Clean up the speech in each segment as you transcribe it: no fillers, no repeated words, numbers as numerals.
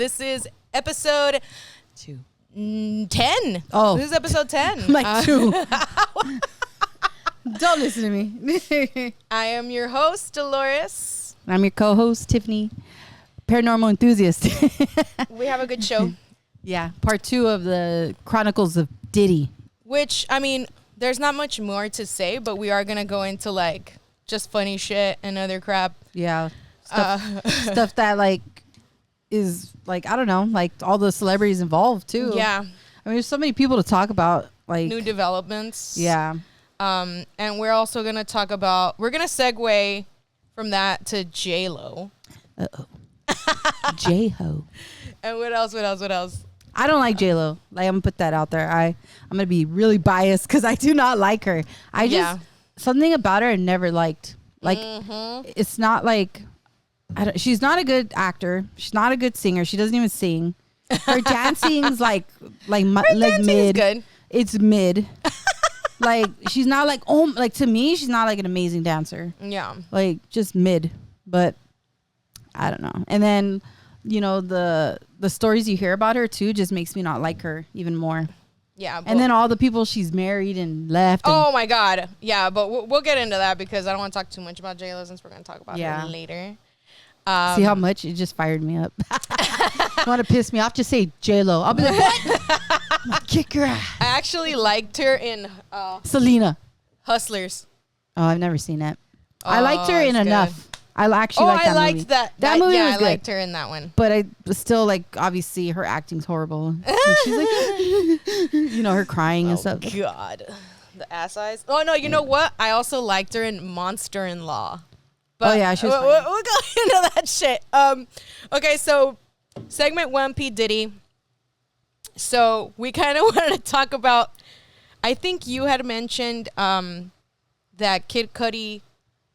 This is episode 10. Oh. This is episode 10. Like 2. Don't listen to me. I am your host, Dolores. I'm your co-host, Tiffany, paranormal enthusiast. We have a good show. Yeah, part 2 of the Chronicles of Diddy. Which, I mean, there's not much more to say, but we are going to go into, like, just funny shit and other crap. Yeah. Stuff that, like, is, like, I don't know, like, all the celebrities involved, too. Yeah. I mean, there's so many people to talk about, like... New developments. Yeah. And we're also going to talk about... We're going to segue from that to J.Lo. Uh-oh. J-Ho. And what else? I don't like J.Lo. Like, I'm going to put that out there. I'm going to be really biased because I do not like her. Something about her I never liked. Like, it's not like... she's not a good actor. She's not a good singer. She doesn't even sing. Her dancing's like mid. Is good. It's mid. Like, she's not like, to me, she's not like an amazing dancer. Yeah. Like, just mid. But I don't know. And then, you know, the stories you hear about her too just makes me not like her even more. Yeah. And then all the people she's married and left. Oh my God. Yeah, but we'll get into that because I don't want to talk too much about J.Lo since we're going to talk about her later. See how much it just fired me up. You want to piss me off? Just say J.Lo. I'll be like, what? I'll kick your ass. I actually liked her in Selena. Hustlers. Oh, I've never seen it. I liked her in Enough. I actually liked that movie. I liked that. That movie was I good. liked her in that one. But I was still, like, obviously her acting's horrible. Like, she's like, you know, her crying and stuff. God. The ass eyes. Oh, no, you know what? I also liked her in Monster-in-Law. But yeah, she was we'll go into that shit. Okay, so segment 1, P. Diddy. So we kind of wanted to talk about, I think you had mentioned that Kid Cudi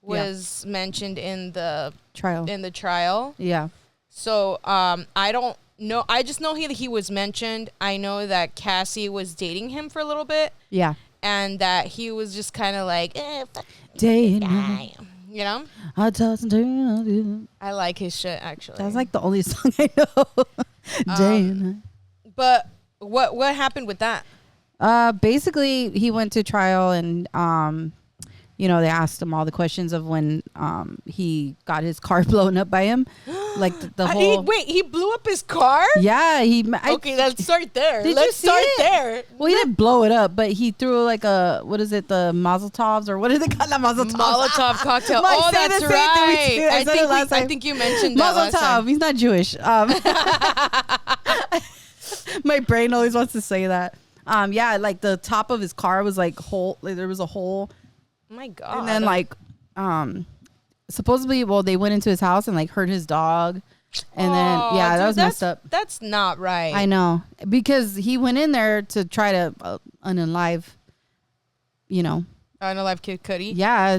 was mentioned in the trial. Yeah. So I don't know. I just know he was mentioned. I know that Cassie was dating him for a little bit. Yeah. And that he was just kind of like, fuck day and night. You know? I like his shit, actually. That's like the only song I know. Day and night. But what happened with that? Basically, he went to trial and, you know, they asked him all the questions of when he got his car blown up by him. Like the whole... he blew up his car? Yeah. Okay, let's start there. Let's start there. Well, he didn't blow it up, but he threw like what is it, the Mazel Tovs, or what do they call that? Mazel Tovs? Molotov cocktail. Oh, that's right. I think you mentioned that Mazel Tov. He's not Jewish. My brain always wants to say that. Yeah, like the top of his car was like hole. Like, there was a hole. Oh my God. And then like, supposedly, they went into his house and like hurt his dog. And then, that was messed up. That's not right. I know. Because he went in there to try to unalive, you know. Unalive Kid Cudi? Yeah.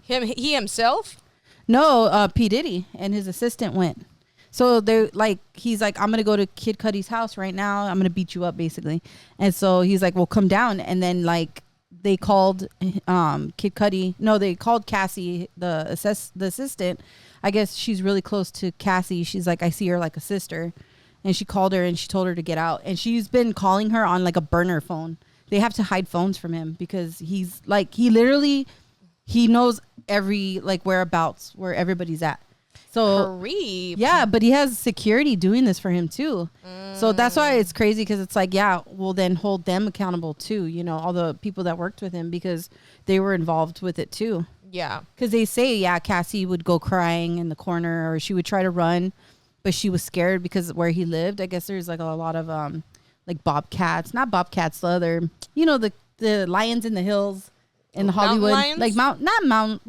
He himself? No, P. Diddy and his assistant went. So they're like, he's like, I'm going to go to Kid Cudi's house right now. I'm going to beat you up, basically. And so he's like, well, come down. And then like, they called Kid Cudi. No, they called Cassie, the assistant. I guess she's really close to Cassie. She's like, I see her like a sister. And she called her and she told her to get out. And she's been calling her on like a burner phone. They have to hide phones from him because he's like, he knows every like whereabouts where everybody's at. So creep. Yeah, but he has security doing this for him too. So that's why it's crazy, because it's like, yeah, well then hold them accountable too, you know, all the people that worked with him, because they were involved with it too. Yeah. Because they say, yeah, Cassie would go crying in the corner, or she would try to run, but she was scared because where he lived, I guess there's like a lot of like bobcats, not bobcats, the other, you know, the lions in the hills. In Hollywood, lions? Like mountain lions.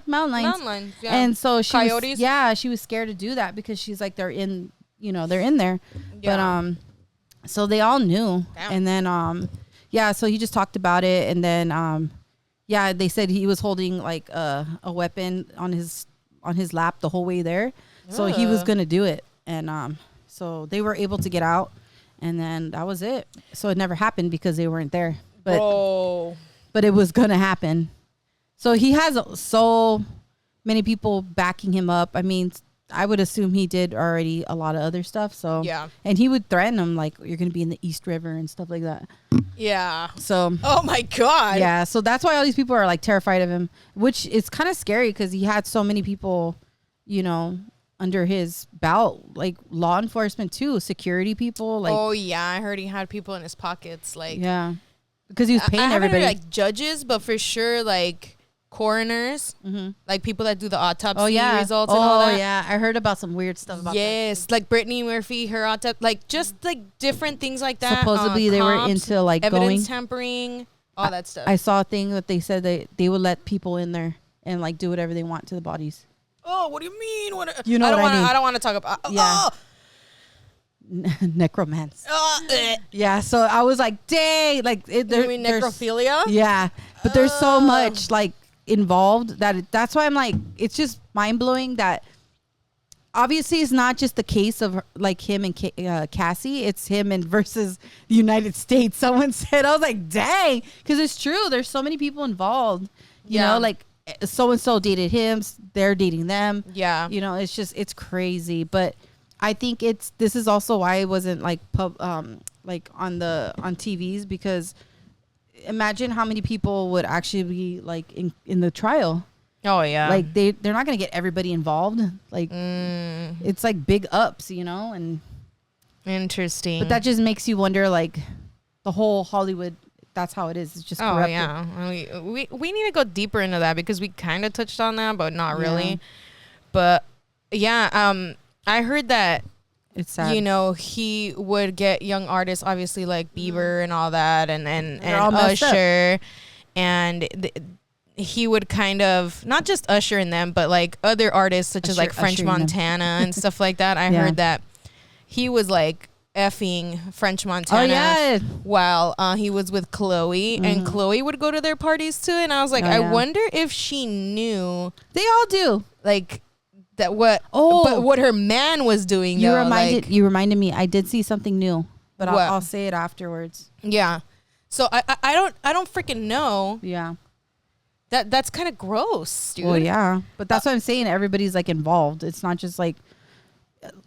Mountain lions, yeah. And so coyotes. She was scared to do that because she's like, they're in there. Yeah. But so they all knew. Damn. And then so he just talked about it, and then they said he was holding like a weapon on his lap the whole way there, so he was gonna do it, and so they were able to get out, and then that was it. So it never happened because they weren't there. But it was going to happen. So he has so many people backing him up. I mean, I would assume he did already a lot of other stuff. So Yeah. and he would threaten him like, you're gonna be in the East River and stuff like that. Yeah. So Oh my God. yeah, so that's why all these people are like terrified of him, which is kind of scary because he had so many people, you know, under his belt, like law enforcement too, security people. Like, oh yeah, I heard he had people in his pockets, like yeah, because he was paying I haven't everybody. heard, like judges, but for sure like coroners, like people that do the autopsy results and all that. Oh yeah, I heard about some weird stuff about Yes, like Brittany Murphy, her autopsy, like just like different things like that. Supposedly they were cops, into like evidence going tampering, all that stuff. I saw a thing that they said they would let people in there and like do whatever they want to the bodies. Oh, what do you mean? What? You know what I mean? I don't want to talk about. Yeah. Necromance. Yeah, so I was like, dang, like You mean necrophilia? Yeah, but there's so much like involved that's why I'm like, it's just mind blowing that obviously it's not just the case of like him and Cassie, it's him and versus the United States. Someone said, I was like, dang, because it's true. There's so many people involved. You know, like so and so dated him, they're dating them. Yeah, you know, it's crazy, but. I think this is also why it wasn't like like on TVs, because imagine how many people would actually be like in the trial. Oh yeah. Like they're not going to get everybody involved. Like it's like big ups, you know, and interesting. But that just makes you wonder, like the whole Hollywood, that's how it is. It's just corrupted. Yeah. We need to go deeper into that because we kind of touched on that, but not really. But yeah, I heard that it's sad. You know, he would get young artists, obviously like Bieber and all that, and Usher, and he would kind of not just usher in them, but like other artists such as like French Montana and stuff like that. I heard that he was like effing French Montana while he was with Chloe, and Chloe would go to their parties too. And I was like, I wonder if she knew. They all do, like. That but what her man was doing. You reminded me. I did see something new, but I'll say it afterwards. Yeah. So I don't freaking know. Yeah. That's kind of gross, dude. Well, yeah, but that's what I'm saying. Everybody's like involved. It's not just like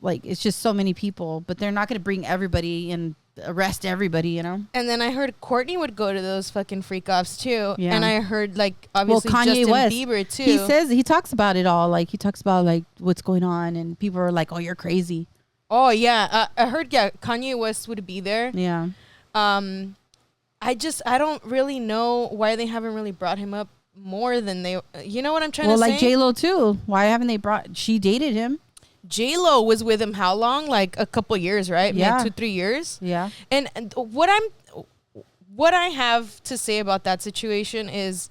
it's just so many people, but they're not going to bring everybody and arrest everybody, you know. And then I heard Courtney would go to those fucking freak offs too. Yeah. And I heard like obviously Kanye Justin West, Bieber too. He talks about it all. Like he talks about like what's going on, and people are like, "Oh, you're crazy." Oh yeah, I heard Kanye West would be there. Yeah. I don't really know why they haven't really brought him up more than they. You know what I'm trying to say? Well, like J.Lo too. Why haven't they brought? She dated him. J.Lo was with him how long? Like a couple years, right? Yeah. Maybe 2-3 years. Yeah. And what I have to say about that situation is,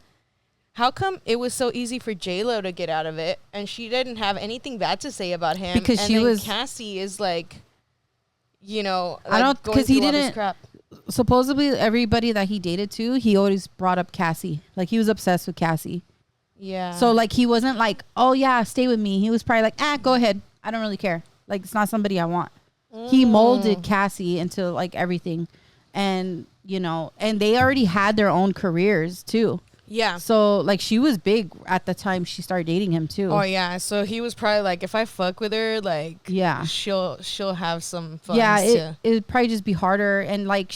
how come it was so easy for J.Lo to get out of it, and she didn't have anything bad to say about him? Because Cassie is like, you know, like I don't, because he didn't. Crap. Supposedly, everybody that he dated too, he always brought up Cassie. Like he was obsessed with Cassie. Yeah. So like he wasn't like, oh yeah, stay with me. He was probably like, go ahead. I don't really care. Like it's not somebody I want. He molded Cassie into like everything, and you know, and they already had their own careers too. Yeah. So like she was big at the time she started dating him too. Oh yeah. So he was probably like, if I fuck with her, like she'll have some fun. Yeah. It'd probably just be harder, and like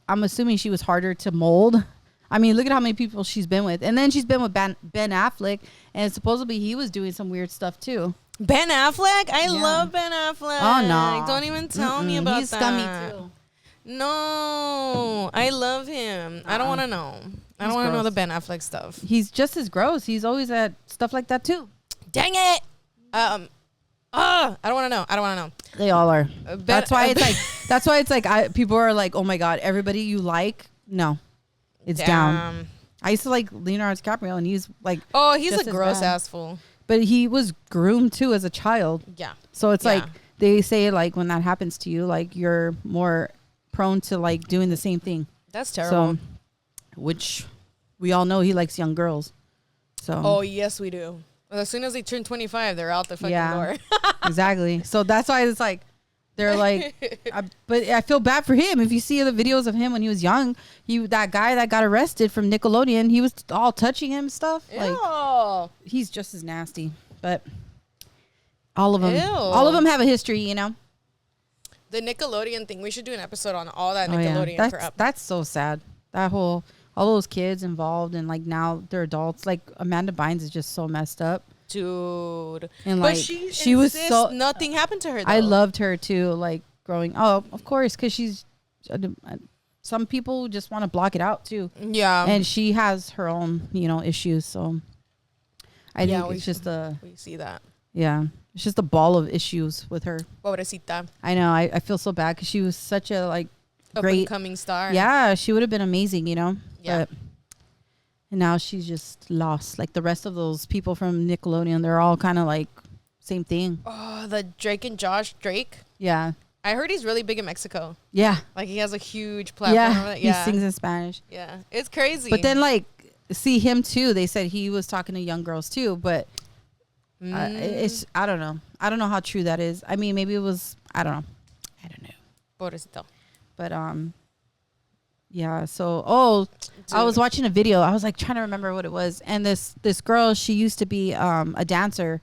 I'm assuming she was harder to mold. I mean, look at how many people she's been with, and then she's been with Ben Affleck, and supposedly he was doing some weird stuff too. Ben Affleck? I love Ben Affleck. Oh, no. Don't even tell me about He's that. scummy, too. No. I love him. I don't want to know. I don't want to know the Ben Affleck stuff. He's just as gross. He's always at stuff like that, too. Dang it. I don't want to know. I don't want to know. They all are. That's why it's like people are like, oh, my God, everybody you like, no. It's down. I used to like Leonardo DiCaprio, and he's like... Oh, he's a gross-ass fool. But he was groomed too as a child. Yeah. So it's like they say like when that happens to you, like you're more prone to like doing the same thing. That's terrible. So, which we all know he likes young girls. So. Oh yes, we do. Well, as soon as they turn 25, they're out the fucking door. Exactly. So that's why it's like they're like, but I feel bad for him. If you see the videos of him when he was young, that guy that got arrested from Nickelodeon, he was all touching him and stuff. Like he's just as nasty. But All of them. Ew. All of them have a history, you know. The Nickelodeon thing. We should do an episode on all that Oh, Nickelodeon yeah. crap. That's so sad. That whole all those kids involved and like now they're adults. Like Amanda Bynes is just so messed up. Dude. And but like she was so nothing happened to her though. I loved her too, like growing. Oh, of course, because she's some people just want to block it out too. Yeah. And she has her own, you know, issues. So I think it's just we see that. Yeah, it's just a ball of issues with her. Pobrecita. I know. I feel so bad because she was such a like Up great and coming star. Yeah, she would have been amazing, you know. Yeah. But, and now she's just lost. Like the rest of those people from Nickelodeon, they're all kind of like same thing. Oh, the Drake and Josh Drake. Yeah. I heard he's really big in Mexico. Yeah. Like he has a huge platform. Yeah. Yeah. He sings in Spanish. Yeah. It's crazy. But then like see him too. They said he was talking to young girls too, but it's I don't know. I don't know how true that is. I mean, maybe it was. I don't know. Pobrecito. But yeah. So Dude. I was watching a video. I was like trying to remember what it was. And this girl, she used to be a dancer,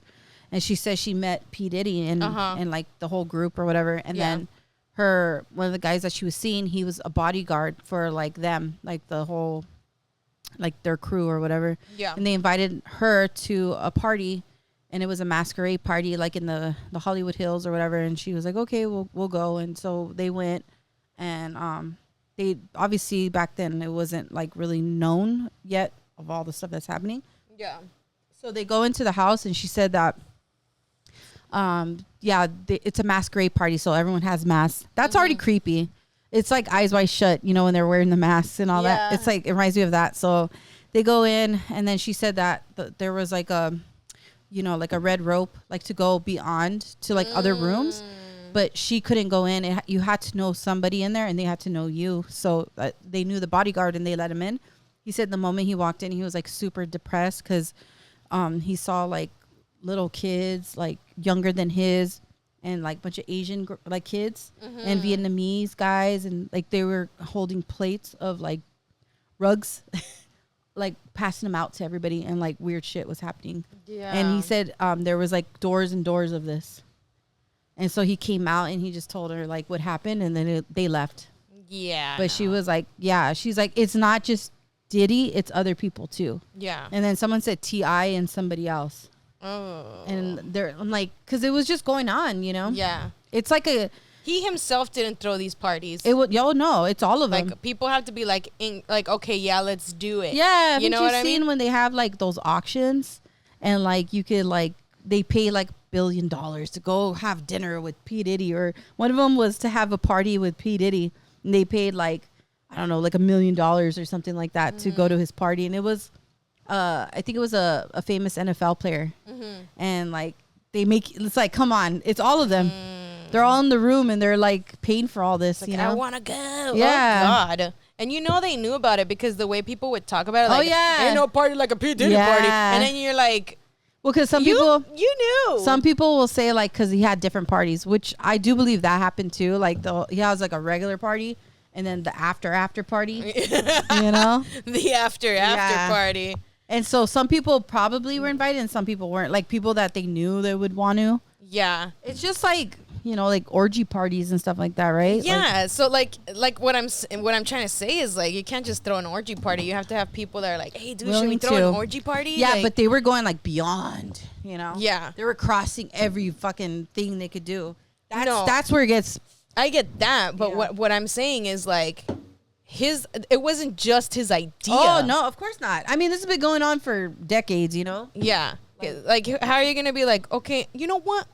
and she says she met P Diddy and like the whole group or whatever. And then one of the guys that she was seeing, he was a bodyguard for like them, like the whole, like their crew or whatever. Yeah. And they invited her to a party. And it was a masquerade party, like in the Hollywood Hills or whatever. And she was like, okay, we'll go. And so they went. And they obviously back then it wasn't like really known yet of all the stuff that's happening. Yeah. So they go into the house and she said that, it's a masquerade party. So everyone has masks. That's already creepy. It's like Eyes Wide Shut, you know, when they're wearing the masks and all that. It's like, it reminds me of that. So they go in and then she said that there was like a red rope, like to go beyond to like other rooms, but she couldn't go in. You had to know somebody in there and they had to know you. So they knew the bodyguard and they let him in. He said the moment he walked in, he was like super depressed because he saw like little kids, like younger than his, and like a bunch of Asian like kids and Vietnamese guys. And like they were holding plates of like rugs, like passing them out to everybody, and like weird shit was happening. Yeah. And he said there was like doors and doors of this. And so he came out and he just told her like what happened, and then they left. Yeah. But she was like, she's like, it's not just Diddy, it's other people too. Yeah. And then someone said T.I. and somebody else. Oh. And I'm like, because it was just going on, you know? Yeah. It's like he himself didn't throw these parties. It would, no, it's all of them. Like people have to be like, okay, yeah, let's do it. Yeah, you know what I mean? When they have like those auctions, and like you could like they pay like $1 billion to go have dinner with P Diddy, or one of them was to have a party with P Diddy, and they paid like I don't know, like $1 million or something like that to go to his party, and it was, I think it was a famous NFL player, and like it's like come on, it's all of them. They're all in the room and they're like paying for all this, like, you know? I want to go. Yeah. Oh, God. And you know they knew about it because the way people would talk about it. Like, oh, yeah. Ain't no party like a P. Diddy party. And then you're like... Well, because some you knew. knew. Some people will say like because he had different parties, which I do believe that happened too. Like he has like a regular party and then the after party, you know? The after party. And so some people probably were invited and some people weren't. Like people that they knew they would want to. Yeah. It's just like... You know, like orgy parties and stuff like that, right? Yeah. So like what I'm trying to say is like you can't just throw an orgy party. You have to have people that are like, hey, dude, should we throw an orgy party? Yeah, like, but they were going like beyond. You know. Yeah. They were crossing every fucking thing they could do. That's where it gets. I get that, but what I'm saying is like it wasn't just his idea. Oh no, of course not. I mean, this has been going on for decades. You know. Yeah. Like how are you gonna be like, okay, you know what?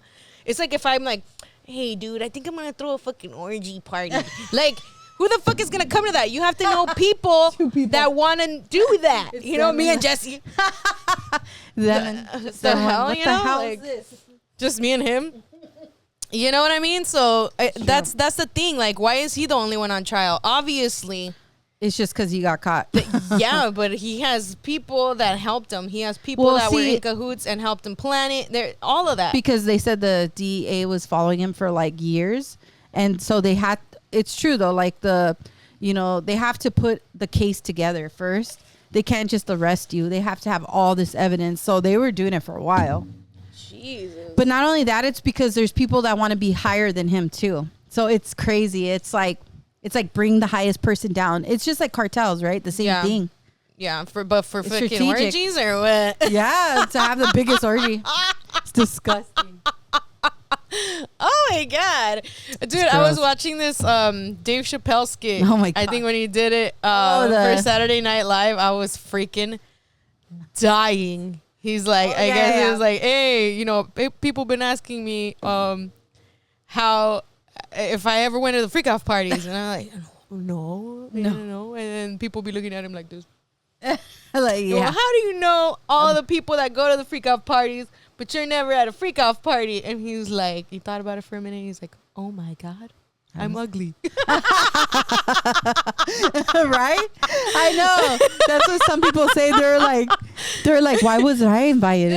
It's like if I'm like, hey, dude, I think I'm going to throw a fucking orgy party. Like, who the fuck is going to come to that? You have to know people that want to do that. It's you know, me and Jesse. The hell, what the hell is this? Just me and him? You know what I mean? So that's the thing. Like, why is he the only one on trial? Obviously. It's just because he got caught. Yeah, but he has people that helped him. He has people that were in cahoots and helped him plan it. All of that. Because they said the DEA was following him for like years. And so they had, it's true though, like they have to put the case together first. They can't just arrest you. They have to have all this evidence. So they were doing it for a while. Jesus. But not only that, it's because there's people that want to be higher than him too. So it's crazy. It's like bring the highest person down. It's just like cartels, right? The same thing. Yeah, for fucking strategic. orgies or what? Yeah, to have the biggest orgy. It's disgusting. Oh my god, dude! I was watching this Dave Chappelle skit. Oh my god! I think when he did it for Saturday Night Live, I was freaking dying. He's like, I guess he was like, hey, you know, people been asking me how if I ever went to the freak off parties, and I'm like, no. And then people be looking at him like this. Like, yeah. Well, how do you know all the people that go to the freak off parties, but you're never at a freak off party? And he was like, he thought about it for a minute. He's like, oh my god, I'm ugly. Right? I know. That's what some people say. They're like, why was I invited?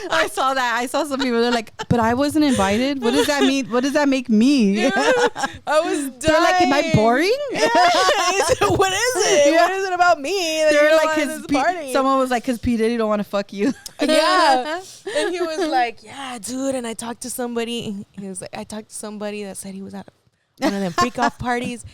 I saw that. I saw some people. They're like, but I wasn't invited. What does that mean? What does that make me? Yeah, I was dying. They're like, am I boring? Yeah. What is it? Yeah. What is it about me? They're like, someone was like, because P Diddy don't want to fuck you. Yeah. And he was like, yeah, dude. And I talked to somebody. He was like, I talked to somebody that said he was at one of them freak off parties,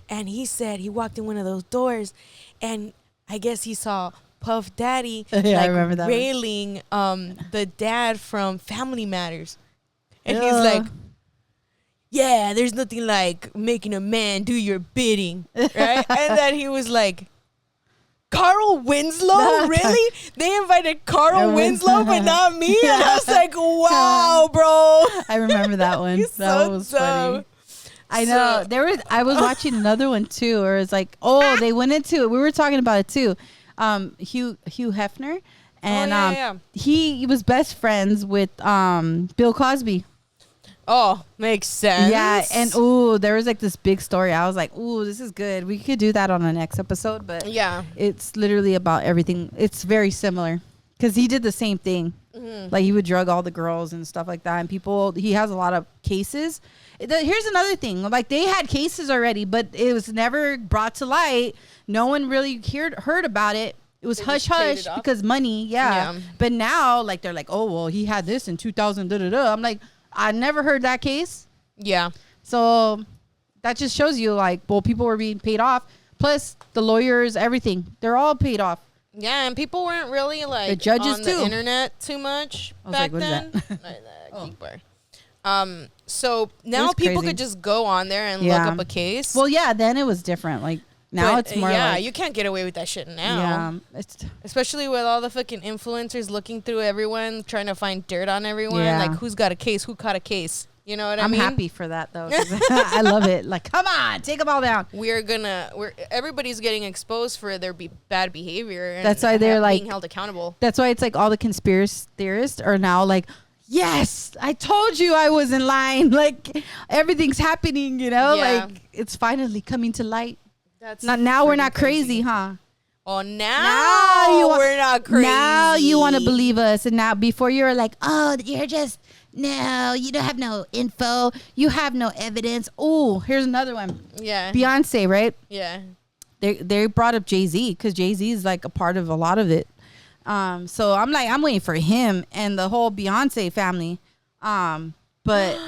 and he said he walked in one of those doors, and I guess he saw Puff Daddy I remember that railing the dad from Family Matters, and he's like, yeah, there's nothing like making a man do your bidding, right? And then he was like, Carl Winslow? Really? They invited Carl Winslow, but not me? And I was like, wow, bro. I remember that one. That was funny. I know. I was watching another one too, where it's like, they went into it. We were talking about it too. Hugh Hefner. And he was best friends with Bill Cosby. Oh, makes sense. Yeah, and there was like this big story. I was like, this is good. We could do that on the next episode, but yeah, it's literally about everything. It's very similar because he did the same thing. Mm-hmm. Like he would drug all the girls and stuff like that, and he has a lot of cases. Here's another thing. Like they had cases already, but it was never brought to light. No one really heard about it. It was hush hush because money. Yeah. But now like they're like, he had this in 2000. I'm like, I never heard that case. Yeah. So that just shows you like, people were being paid off. Plus the lawyers, everything. They're all paid off. Yeah, and people weren't really like the judges on too. The internet too much back then. So now people could just go on there and look up a case. Well, yeah, then it was different. Like now it's more like, you can't get away with that shit now. Yeah, especially with all the fucking influencers looking through everyone, trying to find dirt on everyone. Yeah. Like who's got a case, who caught a case. You know what I mean? I'm happy for that though. I love it. Like, come on, take them all down. Everybody's getting exposed for their bad behavior. And that's why they're like being held accountable. That's why it's like all the conspiracy theorists are now like, yes, I told you I was in line. Like everything's happening, like it's finally coming to light. That's now we're not crazy, huh? Oh, now we're not crazy. Now you want to believe us. And now before you're like, you're just, no, you don't have no info. You have no evidence. Oh, here's another one. Yeah. Beyonce, right? Yeah. They brought up Jay-Z because Jay-Z is like a part of a lot of it. So I'm waiting for him and the whole Beyonce family. But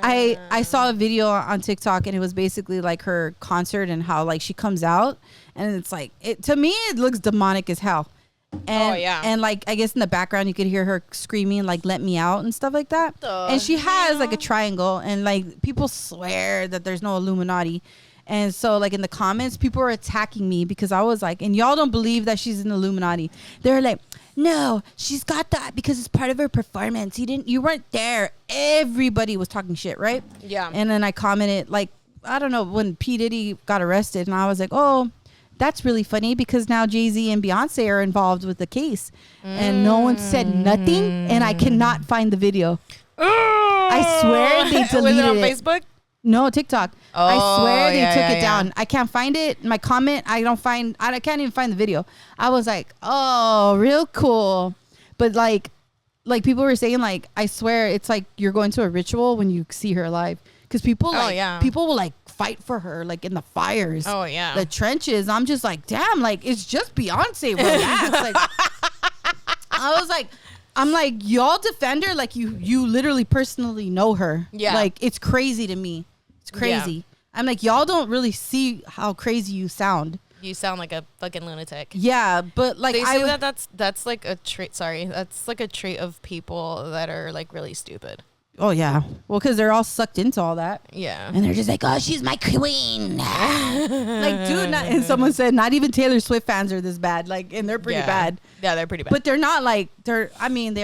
I saw a video on TikTok and it was basically like her concert and how like she comes out and it's like to me it looks demonic as hell. And, and like I guess in the background you could hear her screaming like "let me out" and stuff like that. And she has like a triangle and like people swear that there's no Illuminati. And so like in the comments people were attacking me because I was like, and y'all don't believe that she's an Illuminati. They're like, no, she's got that because it's part of her performance. You weren't there. Everybody was talking shit, right? Yeah. And then I commented like, I don't know, when P Diddy got arrested and I was like, that's really funny because now Jay-Z and Beyonce are involved with the case. And no one said nothing and I cannot find the video. I swear they deleted it. Was it on Facebook? No, TikTok. I swear they took it down. I can't find it. My comment, I can't even find the video. I was like, real cool. But like people were saying like, I swear it's like you're going to a ritual when you see her live. Because people people will like fight for her like in the fires. Oh yeah. The trenches. I'm just like, damn, like it's just Beyonce. Relax. Like I was like, I'm like, y'all defend her like you literally personally know her. Yeah. Like, it's crazy to me. It's crazy. Yeah. I'm like, y'all don't really see how crazy you sound. You sound like a fucking lunatic. Yeah, but like they say that's like a trait. Sorry, that's like a trait of people that are like really stupid. Oh yeah, well, because they're all sucked into all that. Yeah, and they're just like, oh, she's my queen. Like, dude, and someone said not even Taylor Swift fans are this bad. Like, and they're pretty bad. Yeah, they're pretty bad. But they're not like they're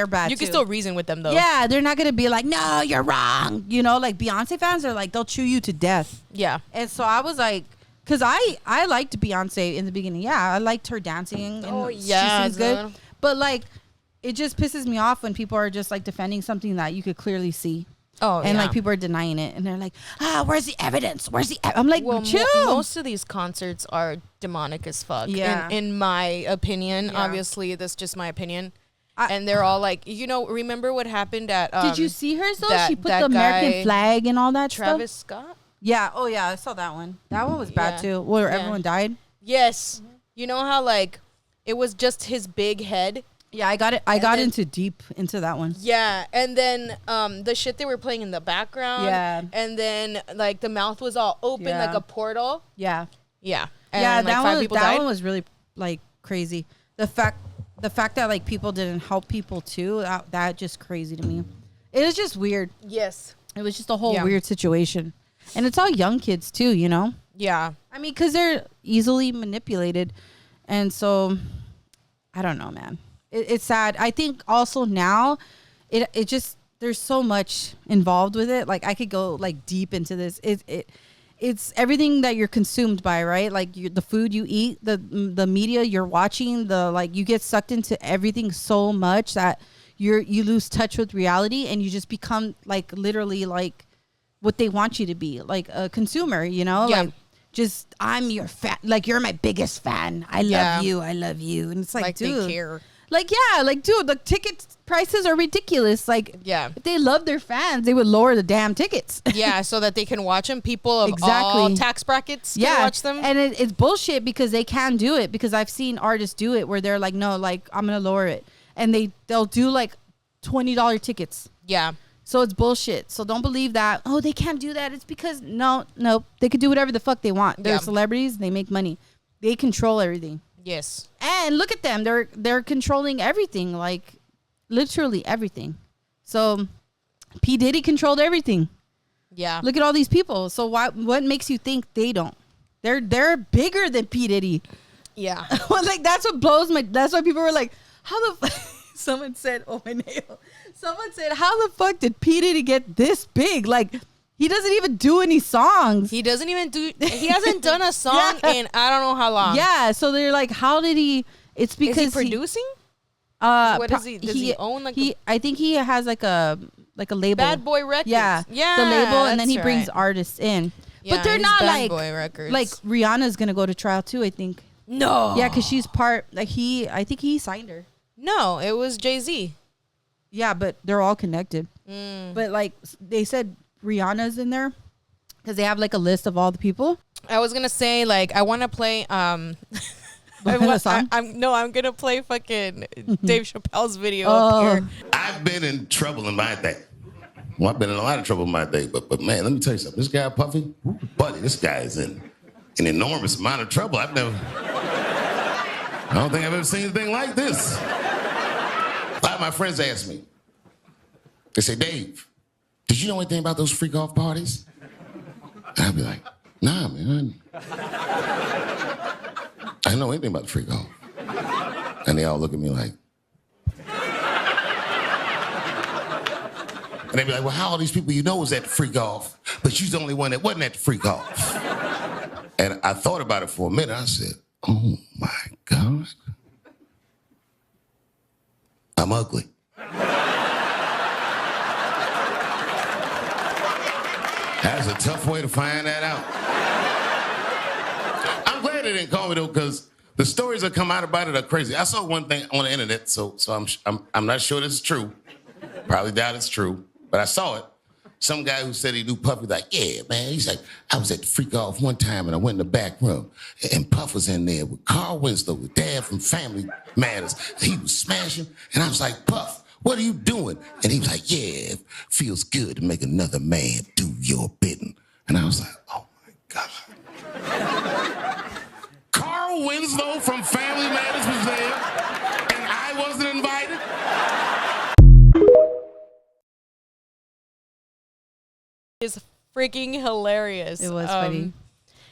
bad. You can still reason with them though. Yeah, they're not gonna be like, no, you're wrong. You know, like Beyonce fans are like, they'll chew you to death. Yeah, and so I was like. Because I liked Beyonce in the beginning. Yeah, I liked her dancing. And she sings good. But, like, it just pisses me off when people are just, like, defending something that you could clearly see. Oh, and, like, people are denying it. And they're like, where's the evidence? I'm like, chill. Most of these concerts are demonic as fuck. Yeah. In my opinion. Yeah. Obviously, that's just my opinion. And they're all like, remember what happened at... did you see hers, though? She put the American flag and all that Travis stuff. Scott? Yeah. Oh, yeah. I saw that one. That one was bad, too. Where everyone died. Yes. Mm-hmm. You know how, like, it was just his big head? Yeah, I got it. I got deep into that one. Yeah. And then the shit they were playing in the background. Yeah. And then, like, the mouth was all open like a portal. Yeah. Yeah. And that one was really, like, crazy. The fact that, like, people didn't help people, too, that just crazy to me. It was just weird. Yes. It was just a whole weird situation. And it's all young kids, too, you know? Yeah. I mean, because they're easily manipulated. And so, I don't know, man. It's sad. I think also now, it just, there's so much involved with it. Like, I could go, like, deep into this. It's everything that you're consumed by, right? Like, the food you eat, the media you're watching, you get sucked into everything so much that you lose touch with reality and you just become, like, literally, like, what they want you to be, like a consumer, you know? Yeah. Like, just, I'm your fan. Like, you're my biggest fan. I love you. And it's like, dude. They care. Like, yeah, like, dude, the ticket prices are ridiculous. Like, yeah, if they love their fans, they would lower the damn tickets. Yeah, so that they can watch them. People of all tax brackets can watch them. And it's bullshit because they can do it. Because I've seen artists do it where they're like, no, like, I'm going to lower it. And they'll do, like, $20 tickets. Yeah. So it's bullshit. So don't believe that. Oh, they can't do that. It's because no, they could do whatever the fuck they want. They're celebrities. They make money. They control everything. Yes. And look at them. They're controlling everything. Like, literally everything. So P. Diddy controlled everything. Yeah. Look at all these people. So what makes you think they don't? They're bigger than P. Diddy. Yeah. Well, like, that's what blows my. That's why people were like, how the. Someone said, oh, my nail. Someone said, how the fuck did P. Diddy get this big? Like, he doesn't even do any songs. He hasn't done a song in I don't know how long. Yeah, so they're like, how did he? It's because is he producing? What is he? Does he own like? I think he has like a label. Bad Boy Records. Yeah, the label, and then he brings artists in. Yeah, but they're not Bad Boy Records. Like Rihanna's gonna go to trial too. I think. No. Yeah, because she's part. Like I think he signed her. No, it was Jay-Z. Yeah, but they're all connected. But like they said, Rihanna's in there because they have like a list of all the people. I was gonna say, like, I want to play. I'm gonna play fucking Dave Chappelle's video up here. I've been in trouble in my day. Well, I've been in a lot of trouble in my day, but man, let me tell you something. This guy Puffy, buddy, this guy is in an enormous amount of trouble. I don't think I've ever seen anything like this. A lot of my friends ask me, they say, Dave, did you know anything about those freak off parties? And I'd be like, nah, man. I didn't know anything about the freak off. And they all look at me like, and they'd be like, well, how all these people you know was at the freak off, but you're the only one that wasn't at the freak off? And I thought about it for a minute. I said, oh my God. I'm ugly. That's a tough way to find that out. I'm glad they didn't call me though, because the stories that come out about it are crazy. I saw one thing on the internet, so I'm not sure this is true. Probably doubt it's true, but I saw it. Some guy who said he knew Puffy, like, yeah, man. He's like, I was at the freak off one time and I went in the back room and Puff was in there with Carl Winslow, with Dad from Family Matters. He was smashing. And I was like, Puff, What are you doing? And he was like, yeah, it feels good to make another man do your bidding. And I was like, oh my God. Carl Winslow from Family Matters was there, and I wasn't invited. It's freaking hilarious. It was funny. And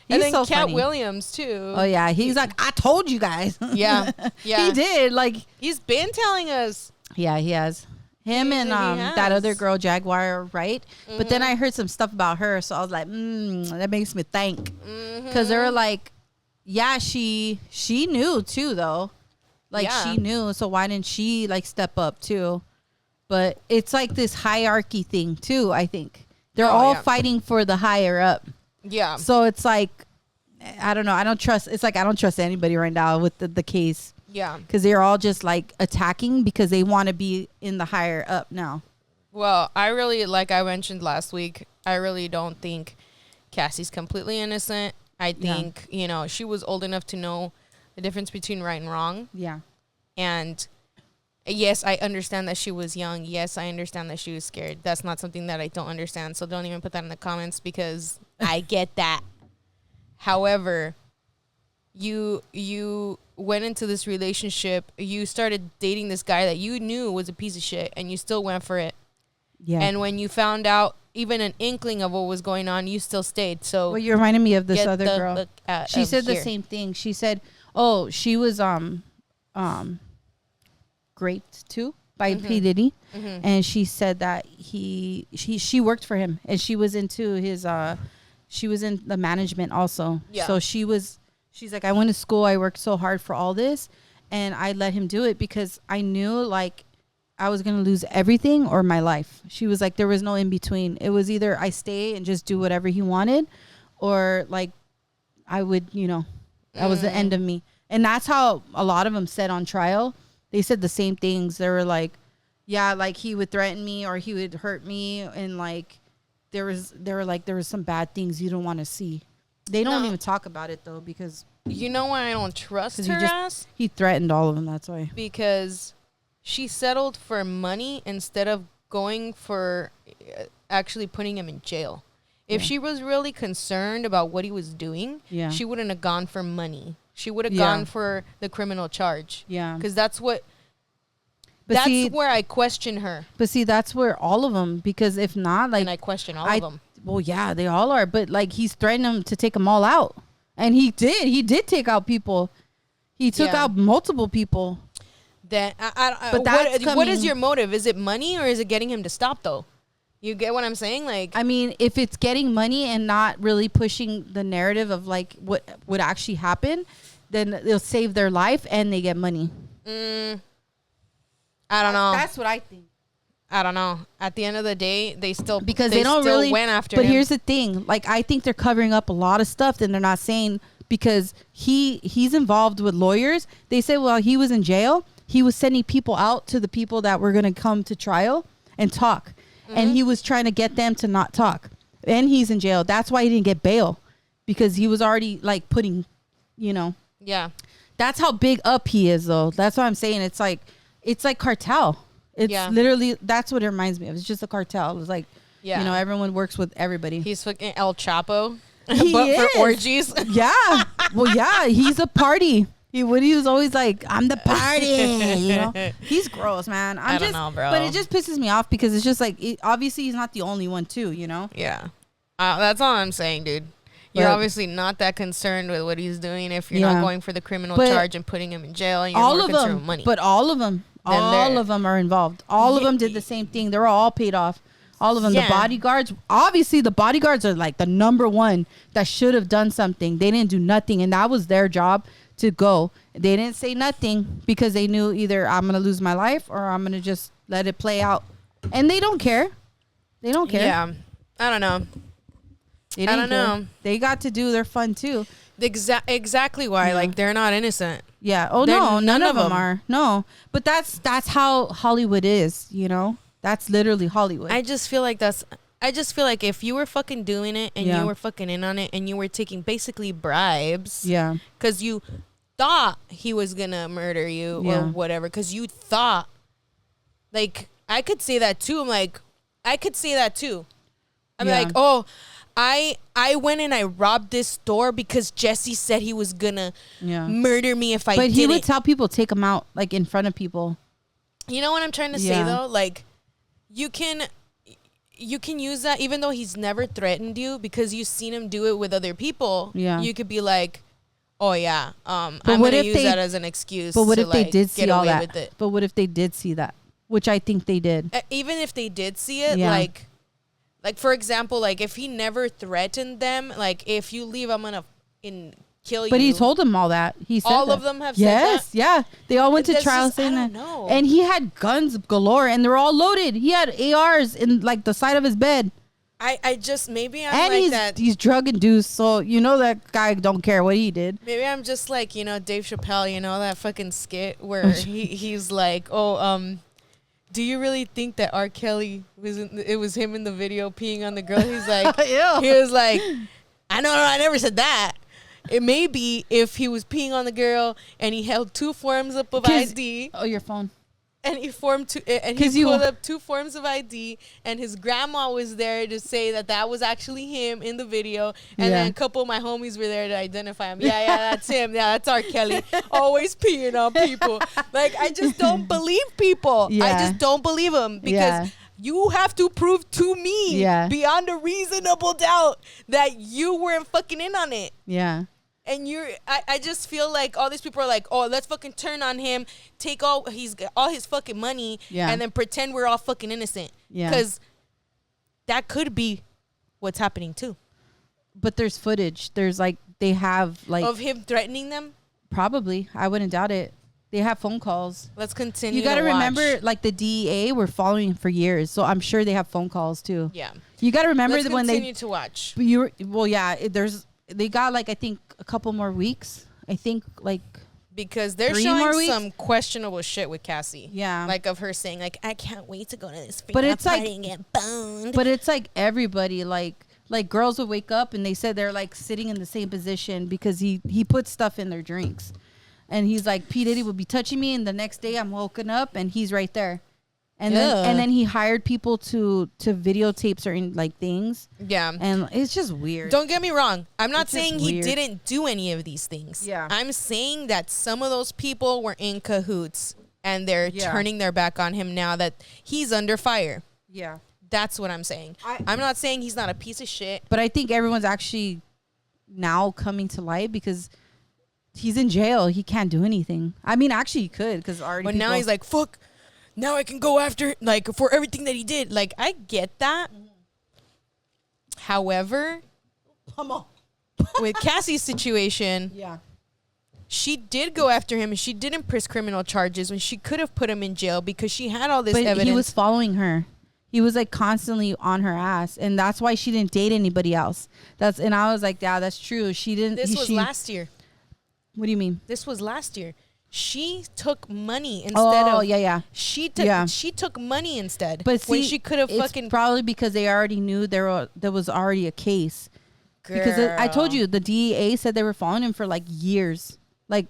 He's then so Cat funny. Williams too. Oh yeah, he's like, I told you guys. Yeah, yeah. He did. Like, He's been telling us. yeah, he has. Him and that other girl, Jaguar, right? Mm-hmm. But then I heard some stuff about her, so I was like, that makes me think. Because they were like, yeah, she knew too, though. Like, she knew, so why didn't she, like, step up too? But it's like this hierarchy thing too, I think. They're all fighting for the higher up. Yeah. So it's like, I don't know. I don't trust anybody right now with the case. Yeah. Because they're all just like attacking because they want to be in the higher up now. Well, I really, like I mentioned last week, I really don't think Cassie's completely innocent. I think, you know, she was old enough to know the difference between right and wrong. Yeah. And yes, I understand that she was young. Yes, I understand that she was scared. That's not something that I don't understand. So don't even put that in the comments because I get that. However, you went into this relationship. You started dating this guy that you knew was a piece of shit, and you still went for it. Yeah. And when you found out even an inkling of what was going on, you still stayed. So well, you reminded me of this other girl. She said the same thing. She said, "Oh, she was raped too by P Diddy," and she said that she worked for him, and she was into his she was in the management also. Yeah. So she's like, I went to school, I worked so hard for all this, and I let him do it because I knew like I was gonna lose everything or my life. She was like, there was no in between. It was either I stay and just do whatever he wanted, or like I would, you know, that was the end of me. And that's how a lot of them said on trial. They said the same things. They were like, yeah, like he would threaten me or he would hurt me, and like there was some bad things you don't want to see. They don't even talk about it though, because you know why I don't trust her ass? He threatened all of them. That's why. Because she settled for money instead of going for actually putting him in jail. If she was really concerned about what he was doing, she wouldn't have gone for money. She would have gone for the criminal charge. Yeah. Because that's what... That's where I question her. But see, that's where all of them... Because if not, like... And I question all of them. Well, yeah, they all are. But, like, he's threatening them to take them all out. And he did. He did take out people. He took out multiple people. But what is your motive? Is it money or is it getting him to stop, though? You get what I'm saying? Like, I mean, if it's getting money and not really pushing the narrative of like what would actually happen, then they'll save their life and they get money. I don't know. That's what I think. I don't know. At the end of the day, they still went after him. But here's the thing: like, I think they're covering up a lot of stuff that they're not saying because he's involved with lawyers. They say while he was in jail, he was sending people out to the people that were going to come to trial and talk. And he was trying to get them to not talk. And he's in jail. That's why he didn't get bail. Because he was already, like, putting, you know. Yeah. That's how big up he is, though. That's what I'm saying. It's like cartel. It's literally, that's what it reminds me of. It's just a cartel. It's like, you know, everyone works with everybody. He's fucking El Chapo. He but is. For orgies. Yeah. Well, yeah. He's a party. He was always like, I'm the party, you know. He's gross, man. I don't know, bro. But it just pisses me off because it's just like, obviously he's not the only one too, you know. Yeah, that's all I'm saying, dude. You're obviously not that concerned with what he's doing if you're not going for the criminal charge and putting him in jail, and you're more concerned with money. But all of them are involved. All of them did the same thing. They were all paid off. All of them. The bodyguards, obviously the bodyguards are like the number one that should have done something. They didn't do nothing, and that was their job. To go. They didn't say nothing because they knew either I'm going to lose my life or I'm going to just let it play out. And they don't care. They don't care. Yeah. I don't know. I don't know. They got to do their fun too. Exactly why. Yeah. Like, they're not innocent. Yeah. Oh, no. None of them are. No. But that's how Hollywood is, you know? That's literally Hollywood. I just feel like if you were fucking doing it and you were fucking in on it and you were taking basically bribes. Yeah. Because you thought he was going to murder you or whatever. Because you thought Like, I could say that too. I'm like, I could say that too. I'm Yeah. like, oh, I went and I robbed this store because Jesse said he was gonna murder me if I didn't. But he would tell people, take him out, like, in front of people. You know what I'm trying to say, though? Like, you can use that even though he's never threatened you because you've seen him do it with other people. Yeah. You could be like, oh, yeah, I'm going to use that as an excuse But what to, if they like, did see get all away that? with it. But what if they did see that? Which I think they did. Even if they did see it, Yeah. like, for example, like, if he never threatened them, like, if you leave, I'm going to kill you. But he told them all that. He said all that. of them have said Yes, that? yeah. They all went to That's trial just, saying I that. don't know. And he had guns galore, and they're all loaded. He had ARs in, like, the side of his bed. I just, maybe I'm And like that. he's drug induced, so you know that guy don't care what he did. Maybe I'm just like, you know, Dave Chappelle, you know, that fucking skit where he's like, oh, do you really think that R. Kelly it was him in the video peeing on the girl? He's like, Ew. he was like, I never said that. It may be if he was peeing on the girl and he held two forms up of ID. Oh, your phone. And he pulled up two forms of ID, and his grandma was there to say that was actually him in the video, and then a couple of my homies were there to identify him. Yeah, that's him. Yeah, that's R. Kelly, always peeing on people. Like, I just don't believe people. Yeah. I just don't believe them because you have to prove to me beyond a reasonable doubt that you weren't fucking in on it. Yeah. And I just feel like all these people are like, oh, let's fucking turn on him, take all his fucking money, and then pretend we're all fucking innocent. Yeah. Because that could be what's happening too. But there's footage. There's like, they have like. Of him threatening them? Probably. I wouldn't doubt it. They have phone calls. Let's continue. You got to watch. remember, like, the DEA were following him for years, so I'm sure they have phone calls too. Yeah. You got to remember Let's that when continue to watch. They got, like, I think a couple more weeks. I think, like, because they're 3 more showing weeks? some questionable shit with Cassie. Yeah. Like, of her saying, like, I can't wait to go to this But it's like- party and get boned. but it's like everybody, like girls would wake up and they said they're like sitting in the same position because he puts stuff in their drinks, and he's like, P Diddy would be touching me, and the next day I'm woken up and he's right there. And then he hired people to videotape certain, like, things. Yeah. And it's just weird. Don't get me wrong. I'm not It's just saying he weird. didn't do any of these things. Yeah. I'm saying that some of those people were in cahoots and they're turning their back on him now that he's under fire. Yeah. That's what I'm saying. I'm not saying he's not a piece of shit. But I think everyone's actually now coming to light because he's in jail. He can't do anything. I mean, actually he could because already. But now he's like, fuck. Now I can go after, like, for everything that he did. Like, I get that. However, come on. with Cassie's situation, she did go after him and she didn't press criminal charges when she could have put him in jail because she had all this evidence. He was following her. He was, like, constantly on her ass, and that's why she didn't date anybody else. And I was like, yeah, that's true. She didn't. This was last year. What do you mean? This was last year. She took money instead of. She took money instead. But see, when she could have it's fucking. probably because they already knew there was already a case. Girl. Because I told you the DEA said they were following him for, like, years, like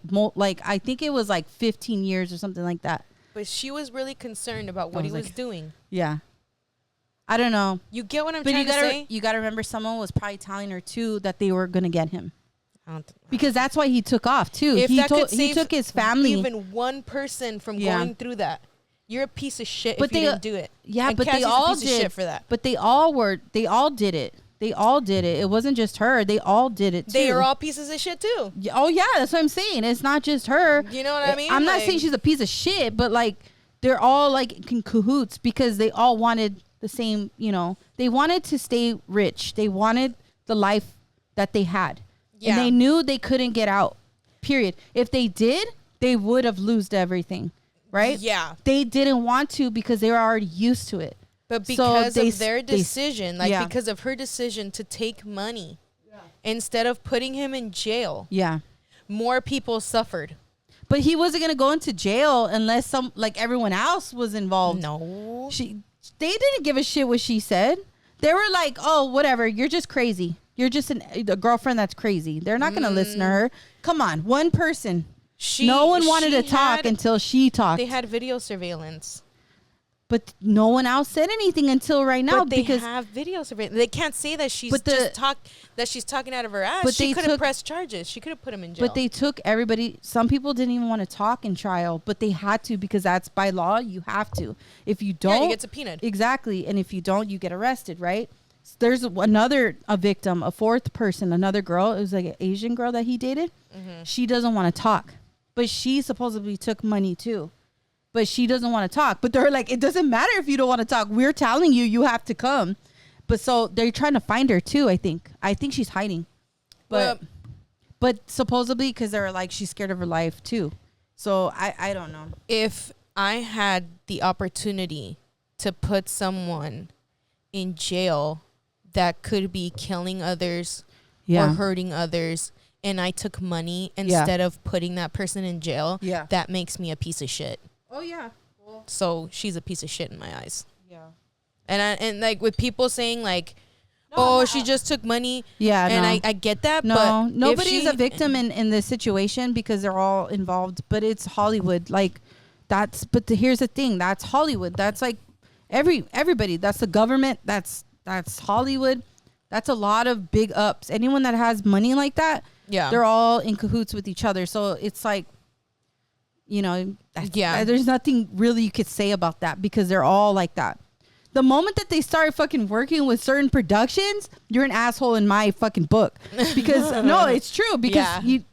I think it was like 15 years or something like that. But she was really concerned about what he was doing. Yeah. I don't know. You get what I'm trying to say? You got to remember someone was probably telling her too that they were going to get him. Because that's why he took off too. If He took his family. Even one person from going through that. You're a piece of shit if you didn't do it. Yeah, and but Cassie's they all a piece did. of shit for that. But they all did it. They all did it. It wasn't just her. They all did it too. They are all pieces of shit too. Oh yeah, that's what I'm saying. It's not just her. You know what I mean? I'm not saying she's a piece of shit, but, like, they're all, like, in cahoots because they all wanted the same, you know, they wanted to stay rich. They wanted the life that they had. Yeah. And they knew they couldn't get out, period. If they did, they would have lost everything, right? Yeah. They didn't want to because they were already used to it. But because of their decision, because of her decision to take money instead of putting him in jail, more people suffered. But he wasn't going to go into jail unless everyone else was involved. No. They didn't give a shit what she said. They were like, oh, whatever. You're just crazy. You're just a girlfriend that's crazy. They're not going to listen to her. Come on. One person. No one wanted to talk until she talked. They had video surveillance. But no one else said anything until right now. But they because have videos of it. They can't say that she's she's talking out of her ass. But she they could have took- pressed charges. She could have put him in jail. But they took everybody. Some people didn't even want to talk in trial, but they had to because that's by law. You have to. If you don't, you get subpoenaed. Exactly. And if you don't, you get arrested, right? There's a victim, a fourth person, another girl. It was like an Asian girl that he dated. Mm-hmm. She doesn't want to talk, but she supposedly took money too. But she doesn't want to talk. But they're like, it doesn't matter if you don't want to talk. We're telling you, you have to come. But so they're trying to find her too, I think. I think she's hiding. But supposedly because they're like, she's scared of her life too. So I don't know. If I had the opportunity to put someone in jail that could be killing others or hurting others, and I took money instead of putting that person in jail, that makes me a piece of shit. Oh, yeah. Well, so she's a piece of shit in my eyes. Yeah. And like with people saying like, she just took money. Yeah. And I get that. No, but nobody's a victim in this situation because they're all involved. But it's Hollywood. Like here's the thing. That's Hollywood. That's like everybody. That's the government. That's Hollywood. That's a lot of big ups. Anyone that has money like that, they're all in cahoots with each other. So it's like, there's nothing really you could say about that because they're all like that. The moment that they start fucking working with certain productions, you're an asshole in my fucking book. Because no, it's true. Because you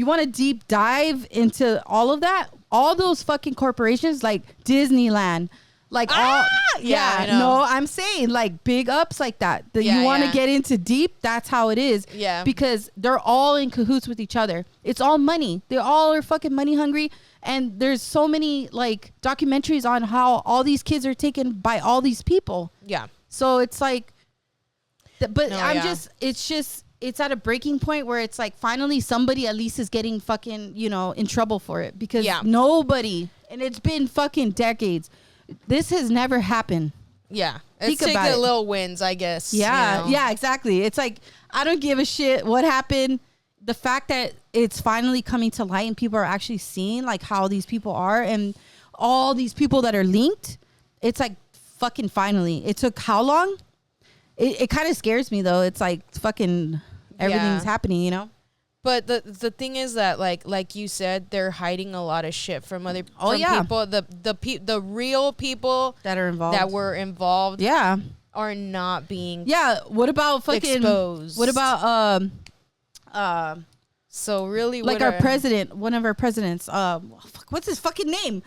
want to deep dive into all of that. All those fucking corporations like Disneyland, like I'm saying like big ups like that you want to get into deep. That's how it is. Yeah, because they're all in cahoots with each other. It's all money. They all are fucking money hungry. And there's so many like documentaries on how all these kids are taken by all these people. Yeah. So it's like, it's at a breaking point where it's like finally somebody at least is getting fucking, in trouble for it because nobody, and it's been fucking decades. This has never happened. Yeah. It's taking little wins, I guess. Yeah. Yeah, exactly. It's like, I don't give a shit what happened. The fact that it's finally coming to light and people are actually seeing like how these people are and all these people that are linked, it's like fucking finally. It took how long? It kind of scares me though. It's like fucking everything's happening, But the thing is that like you said, they're hiding a lot of shit from other people. The real people that are involved, that were involved, are not being what about fucking exposed? What about so really like our president, one of our presidents, what's his fucking name?